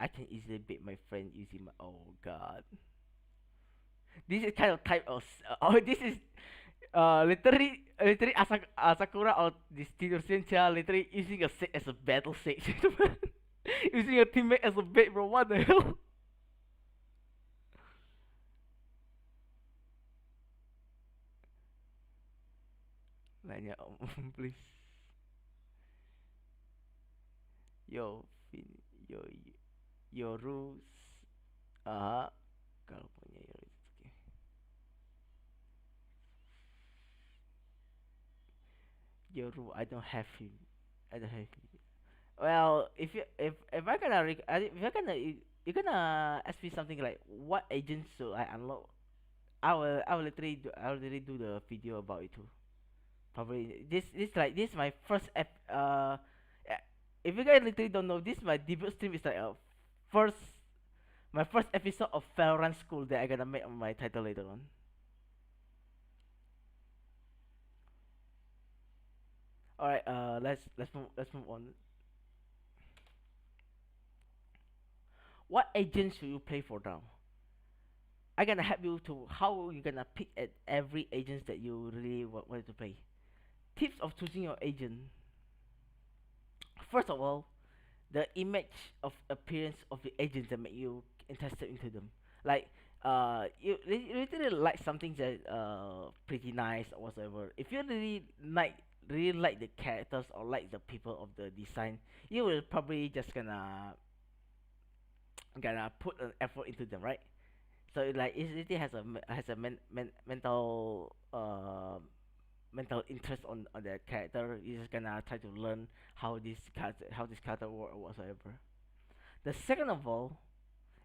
I can easily beat my friend using my oh god. This is kind of type of oh this is literally Asakura or this Tito Sencha literally using a six as a battle six. Using a teammate as a bait, bro. What the hell? Nanya, please. Yo, yo, your rules. Kalau punya your rules, okay. Your rule, I don't have him. I don't have him. Well, if I gonna if I gonna you gonna ask me something like what agents should I unlock? I will literally do the video about it too. Probably this my first if you guys literally don't know, this my debut stream is like a first my first episode of Valorant School that I gonna make on my title later on. All right, let's move on. What agent should you play for now? I gonna help you to how you gonna pick at every agent that you really want to play. Tips of choosing your agent. First of all, the image of appearance of the agents that make you interested into them. Like you literally like something that pretty nice or whatsoever. If you really like the characters or like the people of the design, you will probably just gonna put an effort into them, right? So it has a mental interest on the character. You're just gonna try to learn how this character work or whatsoever. The second of all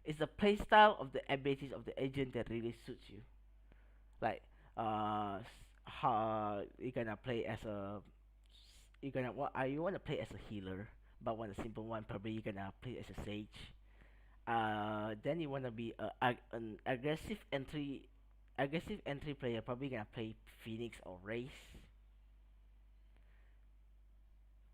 is the playstyle of the abilities of the agent that really suits you. Like how you gonna play as a you gonna what you wanna play as a healer, but want a simple one. Probably you gonna play as a sage. Then you wanna be an aggressive entry player. Probably gonna play Phoenix or Race.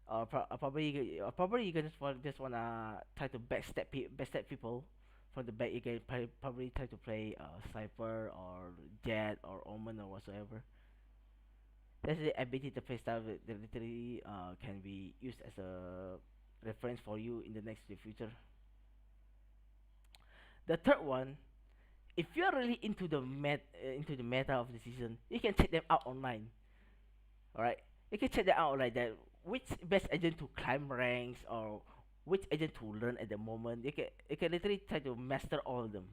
Probably you can just wanna try to backstab people from the back. You can probably try to play Cypher or Jett or Omen or whatsoever. That's the ability to play style that literally can be used as a reference for you in the future. The third one, if you're really into the meta of the season, you can check them out online. All right, you can check them out like that. Which best agent to climb ranks or which agent to learn at the moment. You can literally try to master all of them.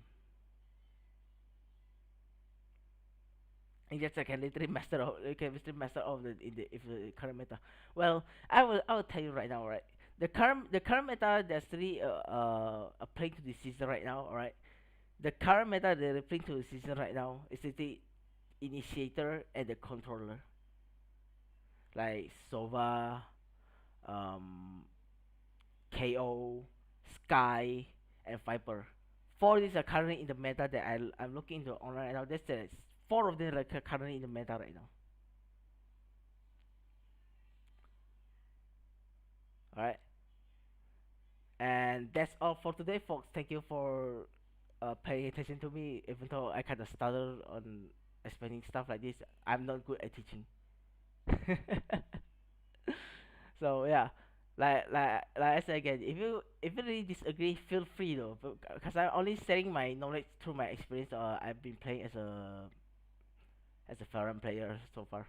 And yes, I can literally master all. You can literally master all of the in the if the current meta. Well, I will tell you right now, right? The current meta that's really playing to the season right now. All right, the current meta they're playing to the season right now is the initiator and the controller, like Sova, um, KO, Skye, and Viper. Four of these are currently in the meta that I'm looking into online right now. That's four of them are currently in the meta right now. All right, and that's all for today, folks. Thank you for paying attention to me, even though I kind of stutter on explaining stuff like this. I'm not good at teaching. So yeah, Like I said again, if you really disagree, feel free though, because I'm only sharing my knowledge through my experience. I've been playing as a foreign player so far.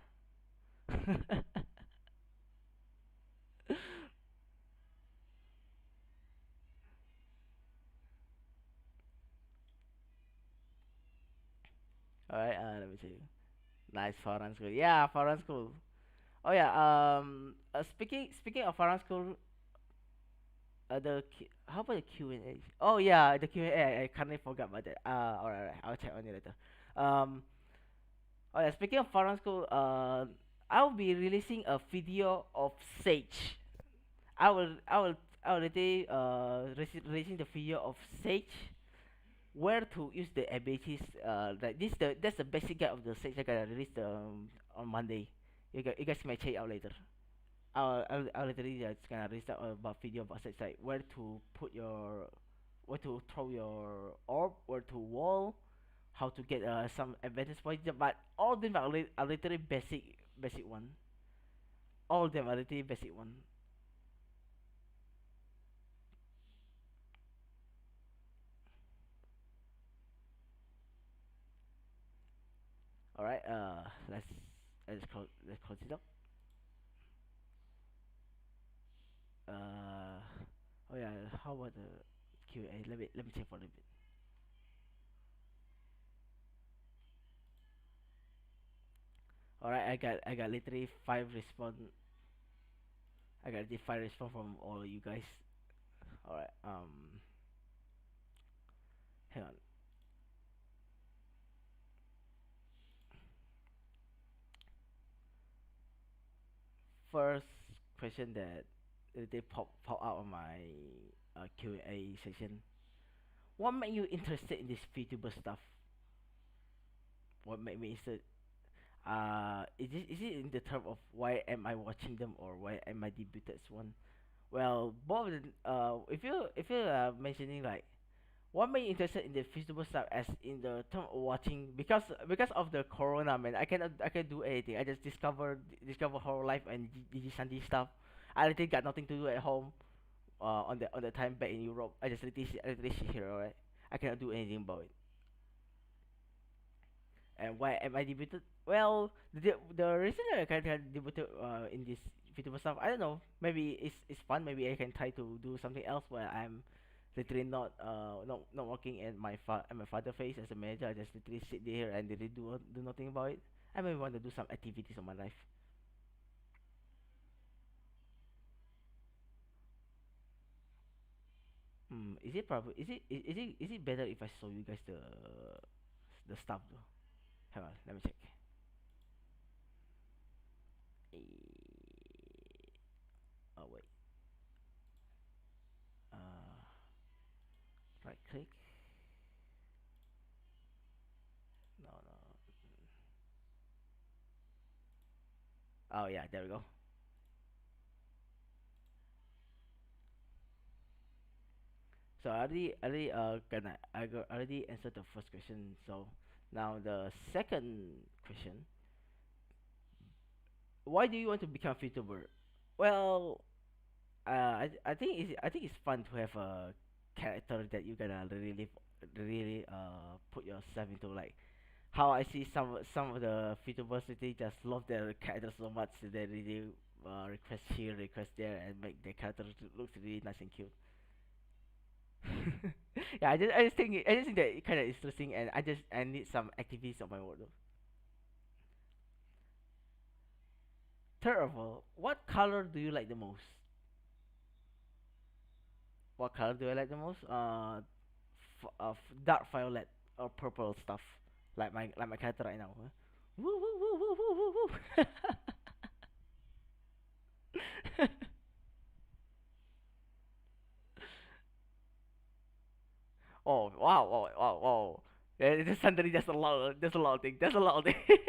All right, let me see. Nice foreign school. Yeah, foreign school. Oh yeah. Speaking of foreign school, how about the Q&A? Oh yeah, the Q&A. I kind of forgot about that. Alright, I'll check on it later. Um, oh yeah, speaking of foreign school, I'll be releasing a video of Sage. I will, I will, I will be releasing the video of Sage, where to use the abilities. Like this, that's the basic guide of the Sage. I gotta release on Monday. You guys may check it out later. I'll literally just gonna release out about video about Sage, like where to throw your orb, where to wall, how to get some advantage points. But all of them are literally basic one. All of them are literally basic one. All right. Let's close it up. Uh, oh yeah. How about the Q&A? Let me check for a little bit. All right. I got literally five response. I got the five response from all of you guys. All right. Hang on. First question that they pop out on my Q&A section. What made you interested in this VTuber stuff? What made me interested? Is it in the term of why am I watching them or why am I debuted as one? Well, both of them, if you are mentioning like what made you interested in the VTuber stuff as in the term of watching, because of the corona, man, I can do anything. I just discover horror life and Gigi Sandy stuff. I literally got nothing to do at home. On the time back in Europe, I literally sit here, alright. I cannot do anything about it. And why am I debuted? Well, the reason that I kind of debuted in this VTuber stuff, I don't know. Maybe it's fun. Maybe I can try to do something else where I'm literally not working at my father face as a manager. I just literally sit there and really do nothing about it. I maybe want to do some activities of my life. Is it better if I show you guys the stuff though? Hang on, let me check. Oh wait. Uh, right click. No, no. Oh yeah, there we go. So I already answered the first question. So now the second question: why do you want to become VTuber? Well, I think it's fun to have a character that you gonna really put yourself into, like how I see some of the VTubers, they just love their character so much that they really request here, request there, and make their character looks really nice and cute. Yeah, I just think that it kind of interesting, and I need some activities on my world. Third of all, what color do you like the most? What color do I like the most? Dark violet or purple stuff, like my character right now. Huh? Woo woo woo woo woo woo woo. Oh wow wow wow wow! Suddenly there's a lot of things. There's a lot of things.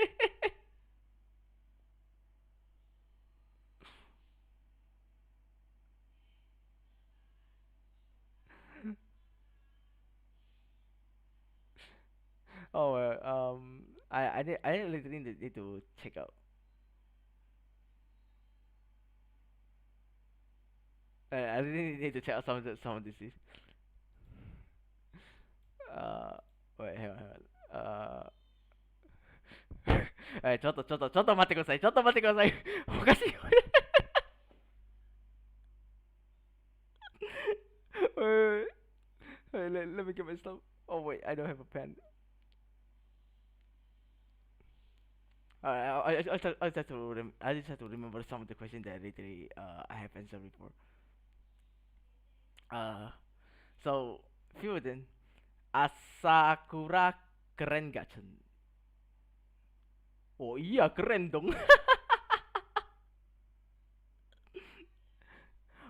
Oh I literally need to check out. I really need to check out some of this. Uh, wait, hang on, hang on.ちょっと待ってください。ちょっと待ってください。おかしい。wait, let me get my stuff. Oh wait, I don't have a pen. I just have to remember some of the questions that literally I have answered before. Uh, so Fyuden, Asakura keren gak Chen? Oh iya keren dong.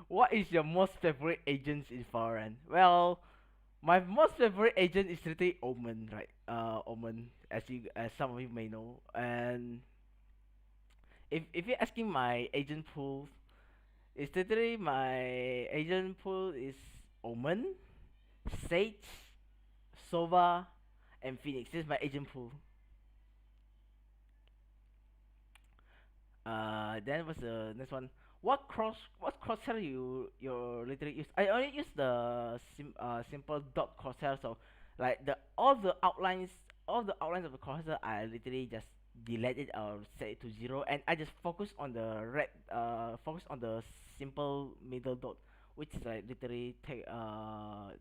What is your most favorite agents in Valorant? Well, my most favorite agent is literally Omen, right? Omen, as some of you may know. And if you're asking my agent pool, it's literally my agent pool is Omen, Sage, Sova, and Phoenix. This is my agent pool. Then what's the next one? What crosshair you literally use? I only use the simple dot crosshair. So like the all the outlines of the crosshair, I literally just delete it or set it to zero, and I just focus on the simple middle dot, which is like literally take I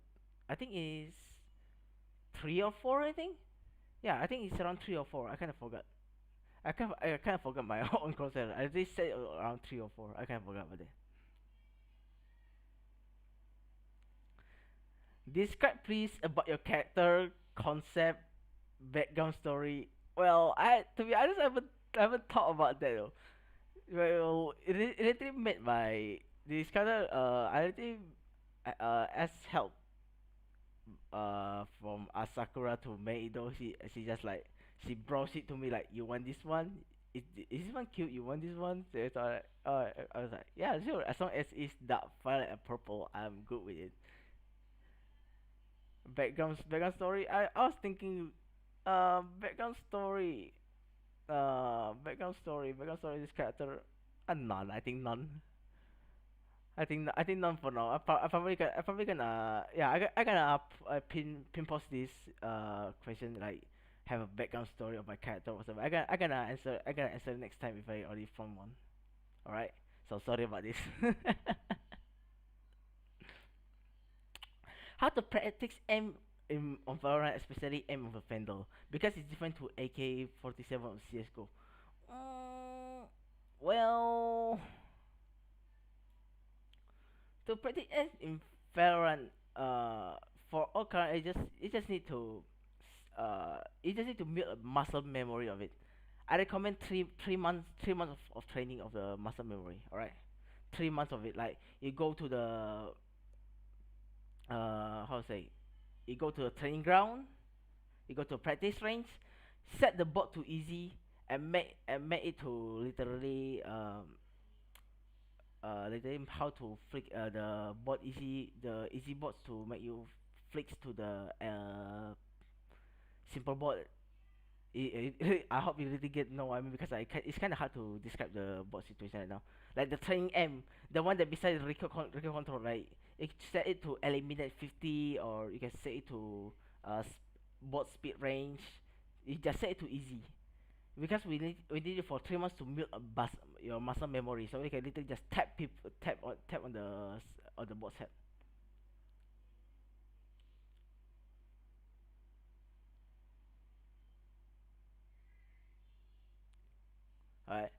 think is three or four. I think yeah, I think it's around three or four. I kind of forgot. I kind of forgot my own concept. I just said around three or four. I kind of forgot about that. Describe please about your character, concept, background story. Well, I to be honest, I haven't thought about that though. Well, it literally made my this character. I literally asked help from Asakura to Meido. She just like she browsed it to me like you want this one? Is this one cute? You want this one? So it's alright. I was like, yeah, sure. As long as it's dark violet and purple, I'm good with it. Background story. I was thinking, background story. Background story. This character, none. I think none. I think none for now. I probably gonna yeah I gonna pinpost this question like have a background story of my character or whatever. I gonna answer next time if I already found one. All right. So sorry about this. How to practice aim in on Valorant, especially aim of a Vandal, because it's different to AK-47 of CS:GO. Well, to practice aim in Valorant, for all current agents, you just need to build a muscle memory of it. I recommend three months of training of the muscle memory. All right, 3 months of it. Like you go to the how to say, you go to a training ground, you go to a practice range, set the board to easy, and make it to literally how to flick the easy boards to make you flicks to the simple board. I hope you really get know what I mean because it's kind of hard to describe the board situation right now. Like the training M, the one that besides recoil control, right? You can set it to eliminate 50, or you can set it to board speed range. You just set it to easy because we need it for 3 months to build your muscle memory, so we can literally just tap on on the board's head. All right.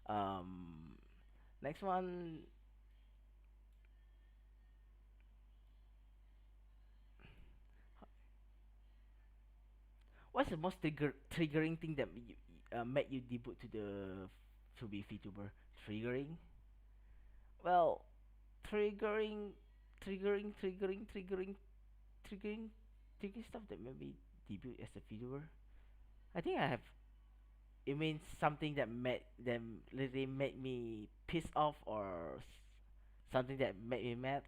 Um, Next one. What's the most triggering thing that made you debut to the to be VTuber? Triggering? Well, triggering, triggering, triggering stuff that made me debut as a VTuber. I think I have. It means something that made them literally made me pissed off, or something that made me mad,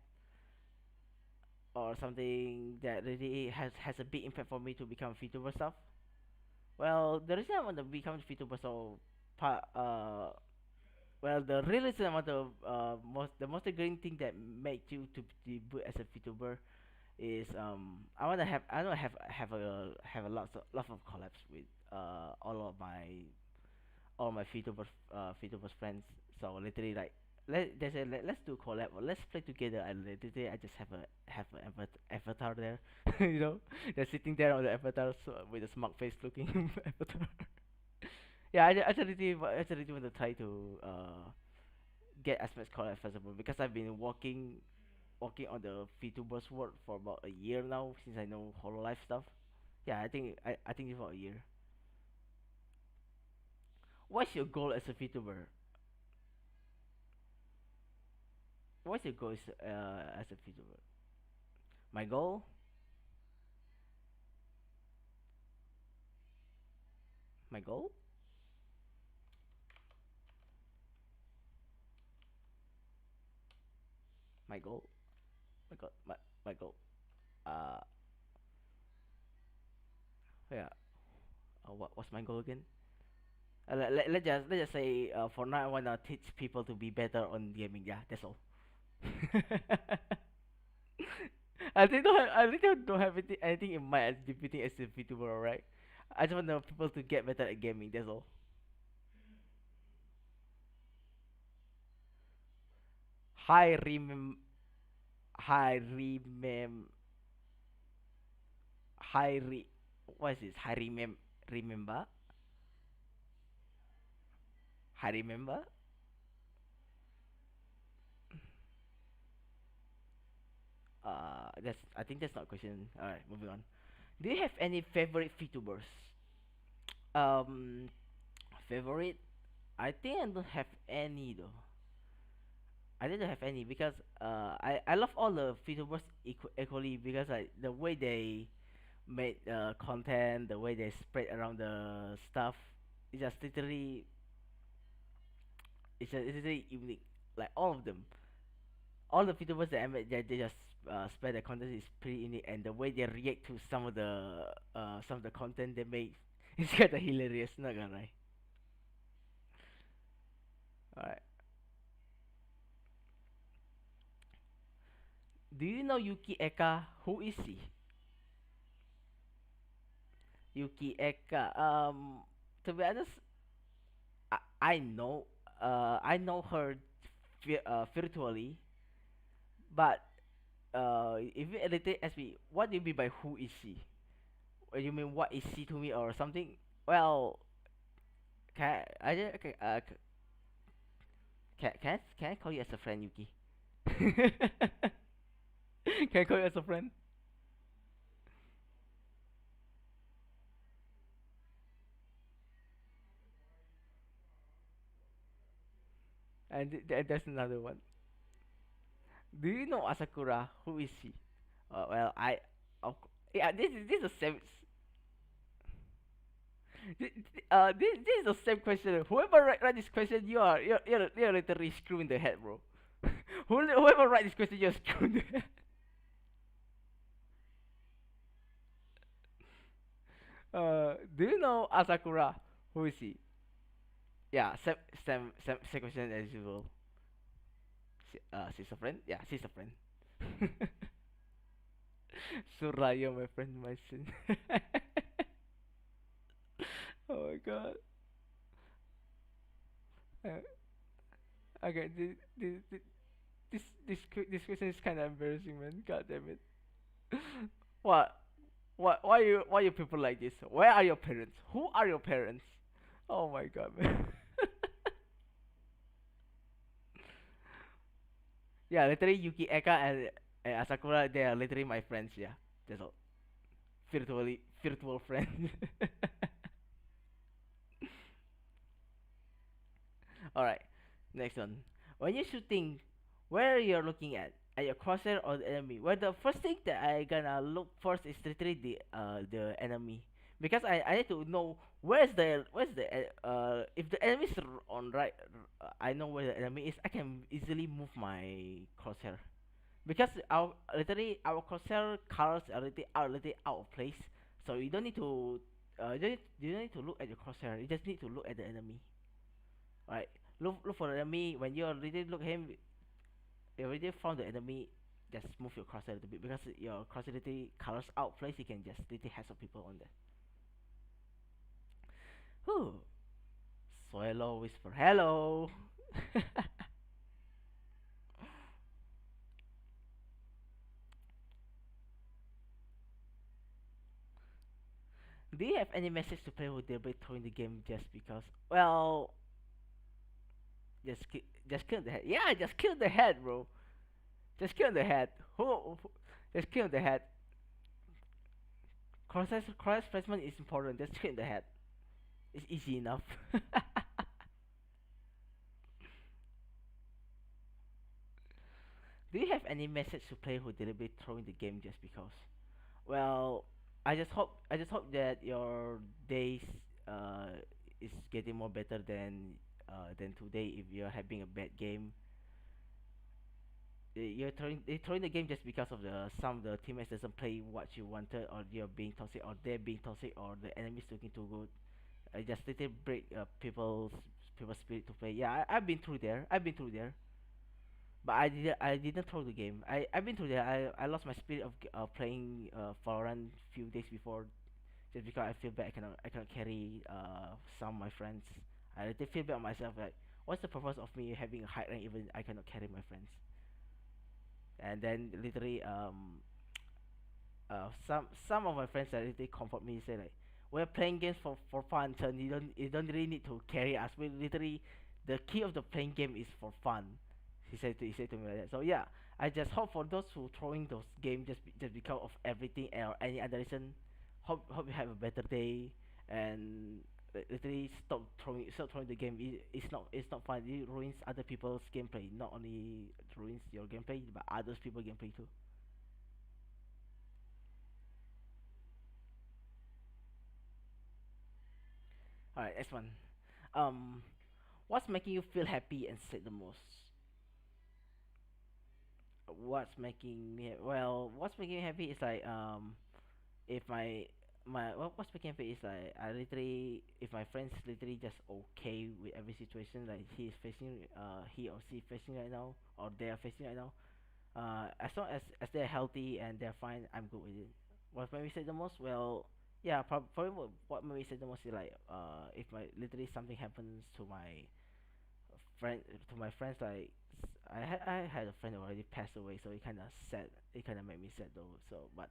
or something that really has a big impact for me to become a VTuber stuff. Well, the reason I want to become a VTuber so part Well, the realism about the most green thing that makes you to debut as a VTuber is I wanna have a lot of collabs with all my VTubers friends. So literally like let's do collab or let's play together, and literally I just have an avatar there, you know, they're sitting there on the avatar so, with a smug face looking avatar. Yeah, I actually want to try to get as much collab as possible because I've been working on the VTubers world for about a year now since I know Hololive stuff. Yeah, I think it's about a year. What's your goal as a VTuber? What's your goal as a VTuber? My goal, my goal, my goal, my goal. Uh, yeah. What's my goal again? Let's just say for now I wanna teach people to be better on gaming. Yeah, that's all. I really don't have anything in mind as debuting as a VTuber, alright? I just want people to get better at gaming. That's all. Hi, hi, hi, what is this? Hi, remember, hi, remember. That's I think that's not a question. All right, moving on. Do you have any favorite VTubers? Um, favorite? I think I don't have any though. I didn't have any because I love all the VTubers equally because like the way they made content, the way they spread around the stuff, it's just literally it's just literally unique. Like all the VTubers that I met, they just spread the content is pretty unique, and the way they react to some of the content they make is kind of hilarious. Not gonna lie. Alright. Do you know Yuki Eka? Who is he? Yuki Eka. To be honest, I know. I know her virtually, but if you edited ask me, what do you mean by who is she? Or you mean what is she to me or something? Well, okay, can I call you as a friend, Yuki? Can I call you as a friend? And there's another one. Do you know Asakura? Who is she? Well, yeah, this is the same. This is the same question. Whoever write this question, you're literally screwing the head, bro. Whoever write this question, you're screwing the head. Do you know Asakura? Who is she? Yeah, same question as usual. She's a friend. Yeah, she's a friend. Suraya, my friend, my sin. Oh my god. Uh, okay, this question is kind of embarrassing, man. God damn it. What? Why you people like this? Where are your parents? Who are your parents? Oh my god, man. Yeah, literally Yuki Eka and Asakura, they are literally my friends. Yeah, that's all. Virtual friends. All right, next one. When you're shooting, where you're looking at your crosshair or the enemy? Well, the first thing that I gonna look first is literally the enemy, because I need to know where's the if the enemy is on right, I know where the enemy is. I can easily move my crosshair because our crosshair colors are literally out of place. So you don't need to you don't need to look at your crosshair. You just need to look at the enemy. Right. Look for the enemy. When you already look him, you already found the enemy. Just move your crosshair a little bit because your crosshair literally colors out place. You can just literally have some people on there. Whew. Swallow whisper hello. Do you have any message to play who deliberately throwing the game just because? Well, just kill the head. Yeah, just kill the head, bro. Just kill the head. Who just kill the head. Cross placement is important. Just kill the head. It's easy enough. Do you have any message to play who deliberately throwing the game just because? Well, I just hope that your days uh is getting more better than today. If you're having a bad game, you're throwing the game just because of the some of the teammates doesn't play what you wanted, or you're being toxic, or they're being toxic, or the enemy's looking too good. I just little break people's spirit to play. Yeah, I've been through there. I've been through there. But I didn't throw the game. I've been through there. I lost my spirit of playing Valorant few days before, just because I feel bad. I cannot carry some of my friends. I did feel bad on myself. Like, what's the purpose of me having a high rank even I cannot carry my friends? And then literally some of my friends that literally comfort me, say like, we're playing games for fun, Chen. You don't really need to carry us. We literally, the key of the playing game is for fun. He said to me like that. So yeah, I just hope for those who throwing those games just because of everything or any other reason. Hope you have a better day, and literally stop throwing the game. It's not fun. It ruins other people's gameplay. Not only ruins your gameplay, but others people gameplay too. All right, next one. Um, what's making you feel happy and sad the most? What's making me happy is like if what's making me happy is like I literally, if my friends literally just okay with every situation like he or she facing right now, or they are facing right now. As long as they're healthy and they're fine, I'm good with it. What made me say the most? Well, yeah, probably what made me say the most is like if my literally something happens to my friends, like I had a friend who already passed away, so it kind of sad. It kind of made me sad though. So, but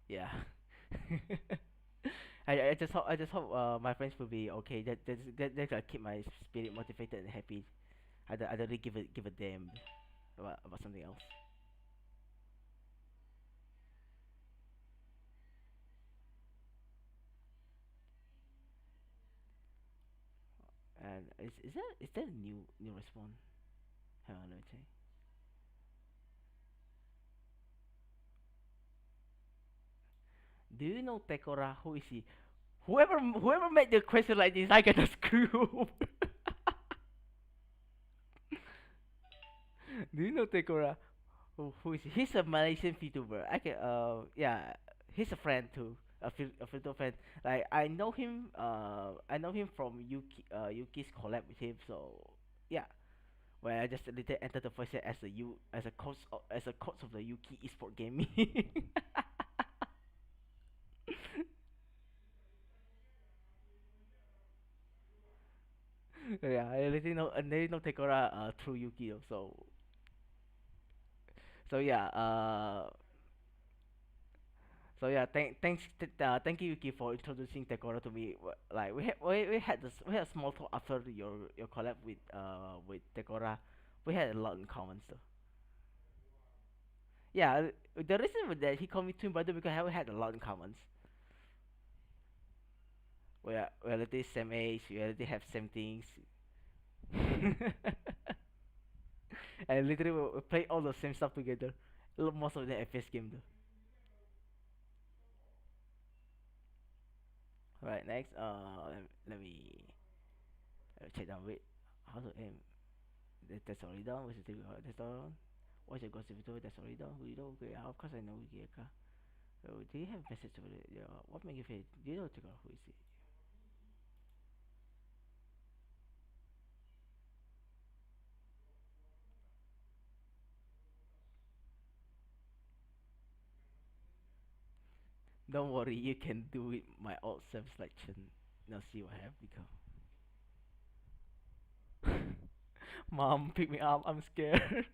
yeah. I just hope my friends will be okay. That's gonna keep my spirit motivated and happy. I don't really give a damn about something else. And is that a new respawn? Hang on, let me check. Do you know Tekora? Who is he? Whoever made the question like this, I get a screw. Do you know Tekora? Who is he? He's a Malaysian VTuber. Yeah, he's a friend too. A filter friend. Like I know him from Yuki's collab with him. So yeah, where I just later entered the voice set as a coach of the Yuki esport gaming. Yeah, I really know Tekora through Yuki though. So yeah, thank you Yuki for introducing Tekora to me. Like we had a small talk after your collab with Tekora. We had a lot in common. So yeah, the reason for that he called me twin brother because we had a lot in common. We are literally same age. We already have same things. And literally we play all the same stuff together. Most of the FPS game though. Right, next. Let me check down. Wait, how to aim? That's already done. What's the thing? That's done. What's your gossip video? That's already done. We don't. Okay, of course I know. Okay, so do you have message over it? Yeah. What make you feel? Do you know to go? Who is it? Don't worry, you can do it. My old self like Chen. Now see what have become. Mom, pick me up. I'm scared.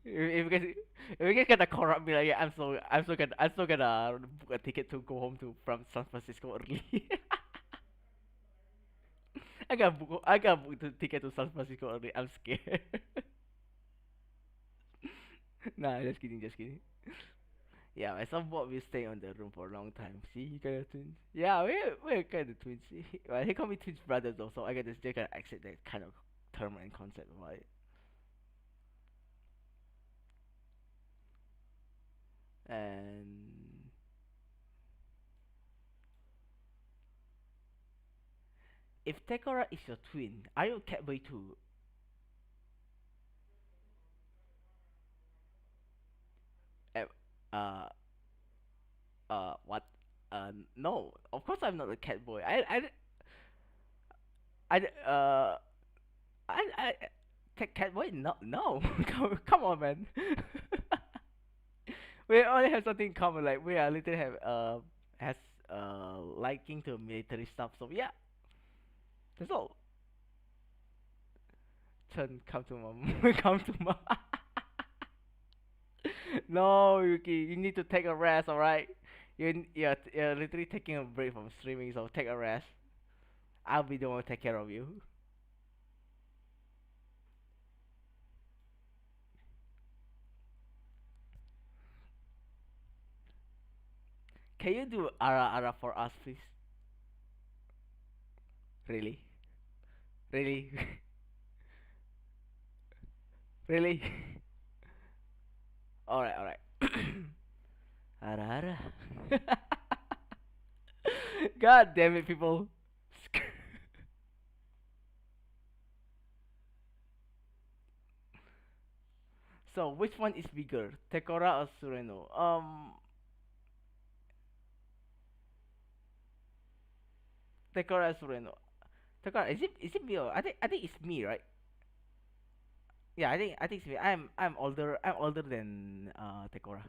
If you guys gonna corrupt me like yeah, I'm so gonna book a ticket to go home to from San Francisco early. I gotta book the ticket to San Francisco early. I'm scared. Nah, just kidding, just kidding. Yeah, my son bought me stay on the room for a long time. See, you kind of twins. Yeah, we're kind of twins. Well, he called me twins brothers though, so I got this just kind of accept that kind of term and concept about it. And if Tekora is your twin, are you a catboy too? Uh, uh, what? No, of course I'm not a catboy. I, I, catboy? No, no. Come on, man. We only have something in common. Like we are literally have has liking to military stuff. So yeah, that's all. Chen, come to mom. Come to mom. No, Yuki, you need to take a rest. All right. You're literally taking a break from streaming. So take a rest. I'll be the one to take care of you. Can you do Ara Ara for us, please? Really? Really? Really? Alright, alright. Ara Ara. God damn it, people. So, which one is bigger, Tekora or Tsureno? Tekora or Tsureno? Tekora, is it me or I think it's me, right? Yeah, I think it's me. I'm older than Tekora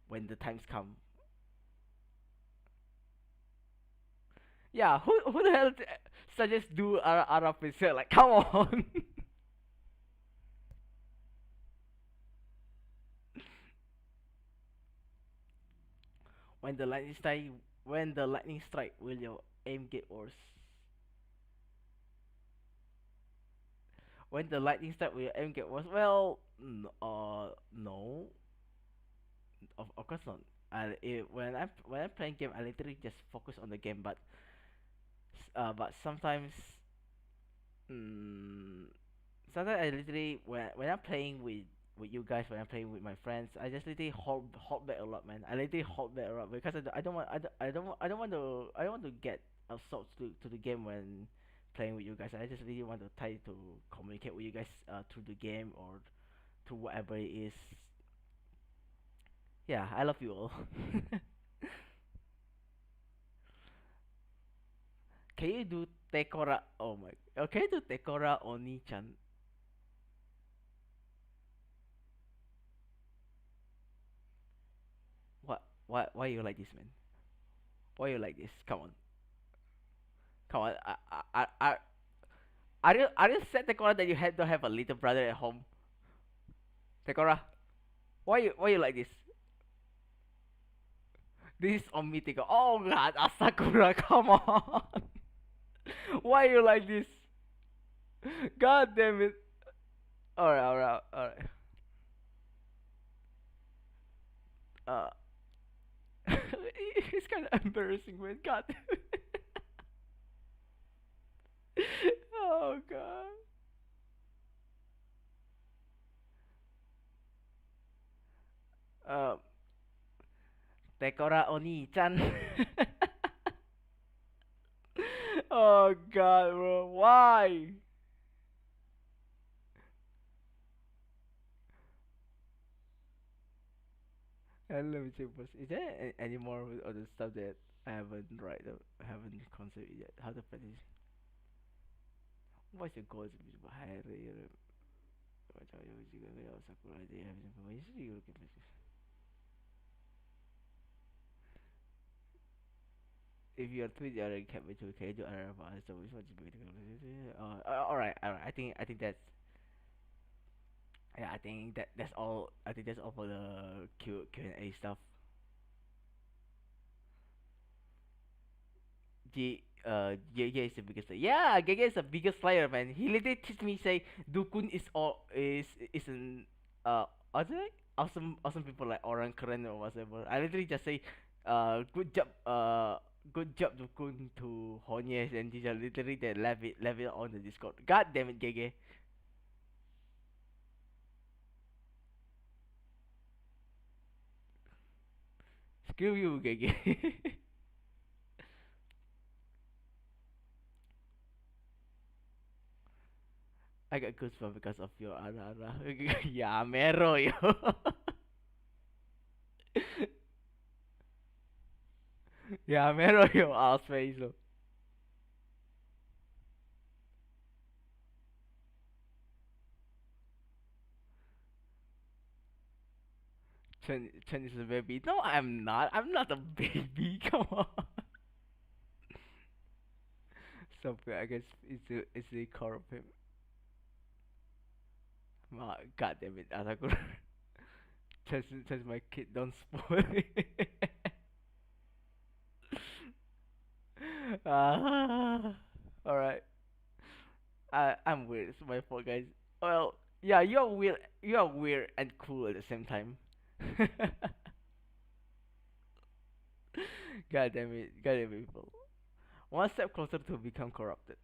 when the times come. Yeah, who the hell suggests do Arab is here? Like, come on. when the lightning strike, when the lightning strike, will your aim get worse? When the lightning strike, will your aim get worse? Well, no, of course not. When I'm playing game, I literally just focus on the game. But sometimes, mm, sometimes I literally when I'm playing with you guys, when I'm playing with my friends, I just literally hold back a lot, man. I literally hold back a lot because I don't want to get assault to the game when playing with you guys. I just really want to try to communicate with you guys through the game or through whatever it is. Yeah, I love you all. Can you do Tekora? Oh my. Can you do Tekora Oni-chan? What? Why you like this, man? Why you like this? Come on. Come on. Are you sad, Tekora, that you had to have a little brother at home? Tekora, why you like this? This is on me, Tekora. Oh God, Asakura, come on. Why you like this? God damn it. Alright, alright, alright. Uh, it's kind of embarrassing, man. God. Oh God. Um, Tekora Oni-chan. Oh God, bro. Why? And let me check first. Is there any more other stuff that I haven't right I haven't considered yet? How to practice? What's your goals? if you're tweet the other cat between can you do other advice so which one is better? Alright. I think that's yeah. That's all. I think that's all for the Q&A stuff. Gege is the biggest player. Yeah, Gege is the biggest player, man. He literally teach me say Dukun is all is an other awesome people like Orang Keren or whatever. I literally just say good job Dukun to Honyes and these are literally they love it on the Discord. God damn it, Gege. Screw you, Gege. I got goosebumps because of your Ara. Yeah, Mero yo. Yeah, Mero yo ass face. Chen is a baby. No, I'm not. I'm not a baby. Come on. Something. I guess it's the core of him. God damn it, Asakura. Chen's my kid. Don't spoil it. Ah. All right. I'm weird. It's my fault, guys. Well, yeah, you're weird. You're weird and cool at the same time. God damn it. God damn it, people. One step closer to become corrupted.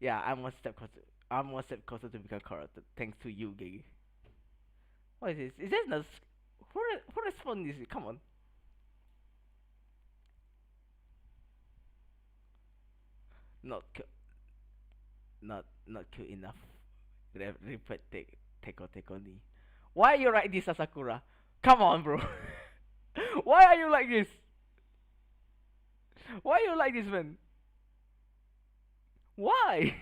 Yeah, I'm one step closer. I'm one step closer to become corrupted. Thanks to you, Gigi. What is this? Is this not? Who responded this? Come on. Not not cute enough. Repeat take on me. Why you like this, Asakura? Come on, bro. Why are you like this? Why you like this, man? Why?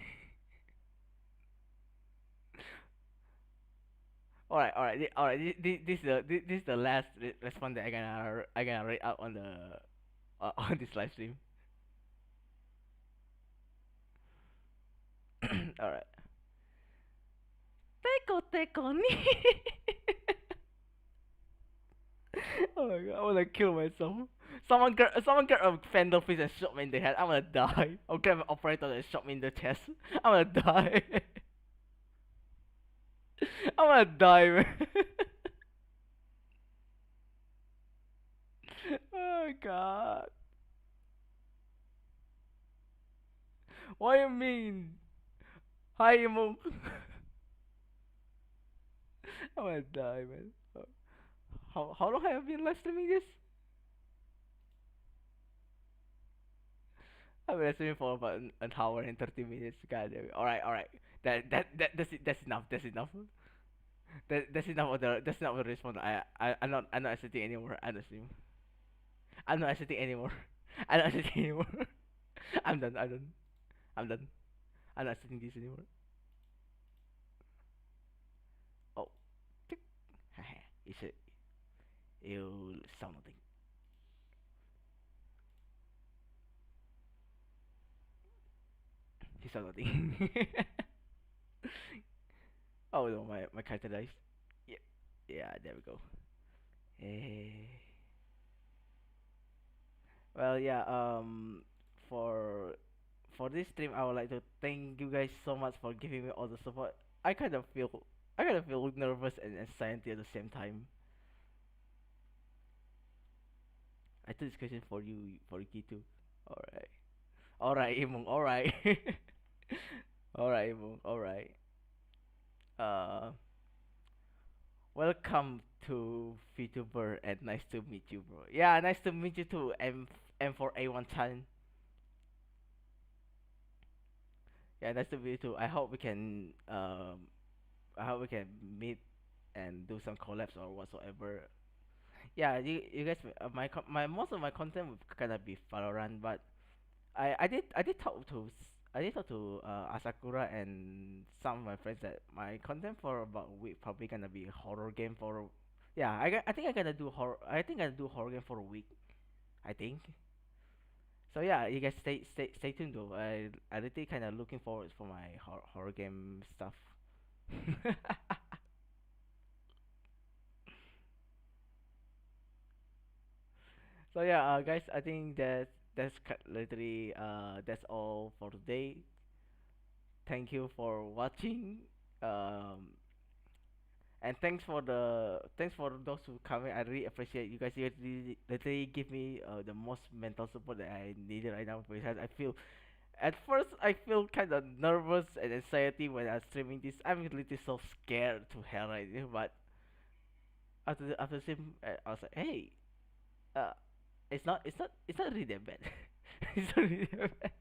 Alright. This is the last response that I gonna read out on the on this live stream. Alright. Teko ni. Oh my god, I wanna kill myself. Someone get a fender fish and shot me in the head. I'm gonna die. Or grab an operator and shot me in the chest. I'm gonna die. I'm gonna die, man. Oh god. What do you mean? Hi, Emo. I'm gonna die, man. How long have I been live streaming this? I've been live streaming for about an hour and 30 minutes. God damn it. Alright. That's enough. That's enough. That's enough of the response. I'm not accepting anymore. I'm not accepting anymore. I'm not accepting anymore. I'm done. I'm done. I'm not accepting this anymore. Oh, tick. You said you saw nothing. He saw nothing. Oh no, my character dies. Yeah, yeah. There we go. Eh. Well, yeah. For for this stream, I would like to thank you guys so much for giving me all the support. I kind of feel I kind of feel nervous and anxiety at the same time. I took this question for you too. Alright. Alright, Imong, alright. Alright, Imong, alright. Uh, welcome to VTuber and nice to meet you, bro. Yeah, nice to meet you too, M4A1 Chan. Yeah, nice to meet you too. I hope we can meet and do some collabs or whatsoever. Yeah, you guys, my most of my content would kind of be Valorant, but I did talk to Asakura and some of my friends that my content for about a week probably gonna be horror game for yeah I think I gonna do horror game for a week I think So yeah, you guys stay tuned though. I really kind of looking forward for my horror game stuff. So yeah, guys, I think literally that's all for today. Thank you for watching. Um, and thanks for those who coming. I really appreciate you guys. You guys literally give me the most mental support that I needed right now because I feel at first I feel kind of nervous and anxiety when I'm streaming this. I'm literally so scared to hell right now. But after stream, I was like, hey, uh, it's not really that bad. It's not really that bad.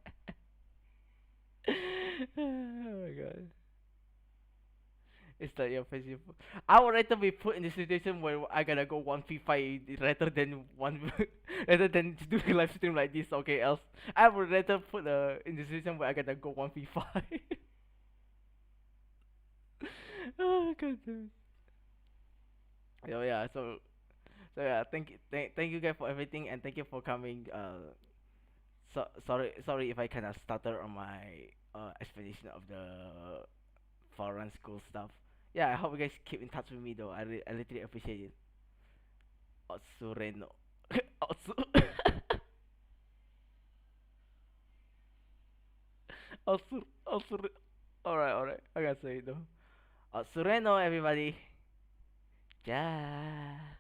Oh my god. It's like your face. I would rather be put in the situation where I gotta go 1v5 rather than one rather than to do a live stream like this. Okay, else I would rather put in the situation where I gotta go 1v5. Oh god damn. So yeah, so yeah, thank you guys for everything and thank you for coming. Sorry if I kind of stutter on my explanation of the foreign school stuff. Yeah, I hope you guys keep in touch with me though. I literally appreciate it. Otsureno. Otsu. Otsur. Alright. I gotta say it though. Otsureno, everybody. Yeah.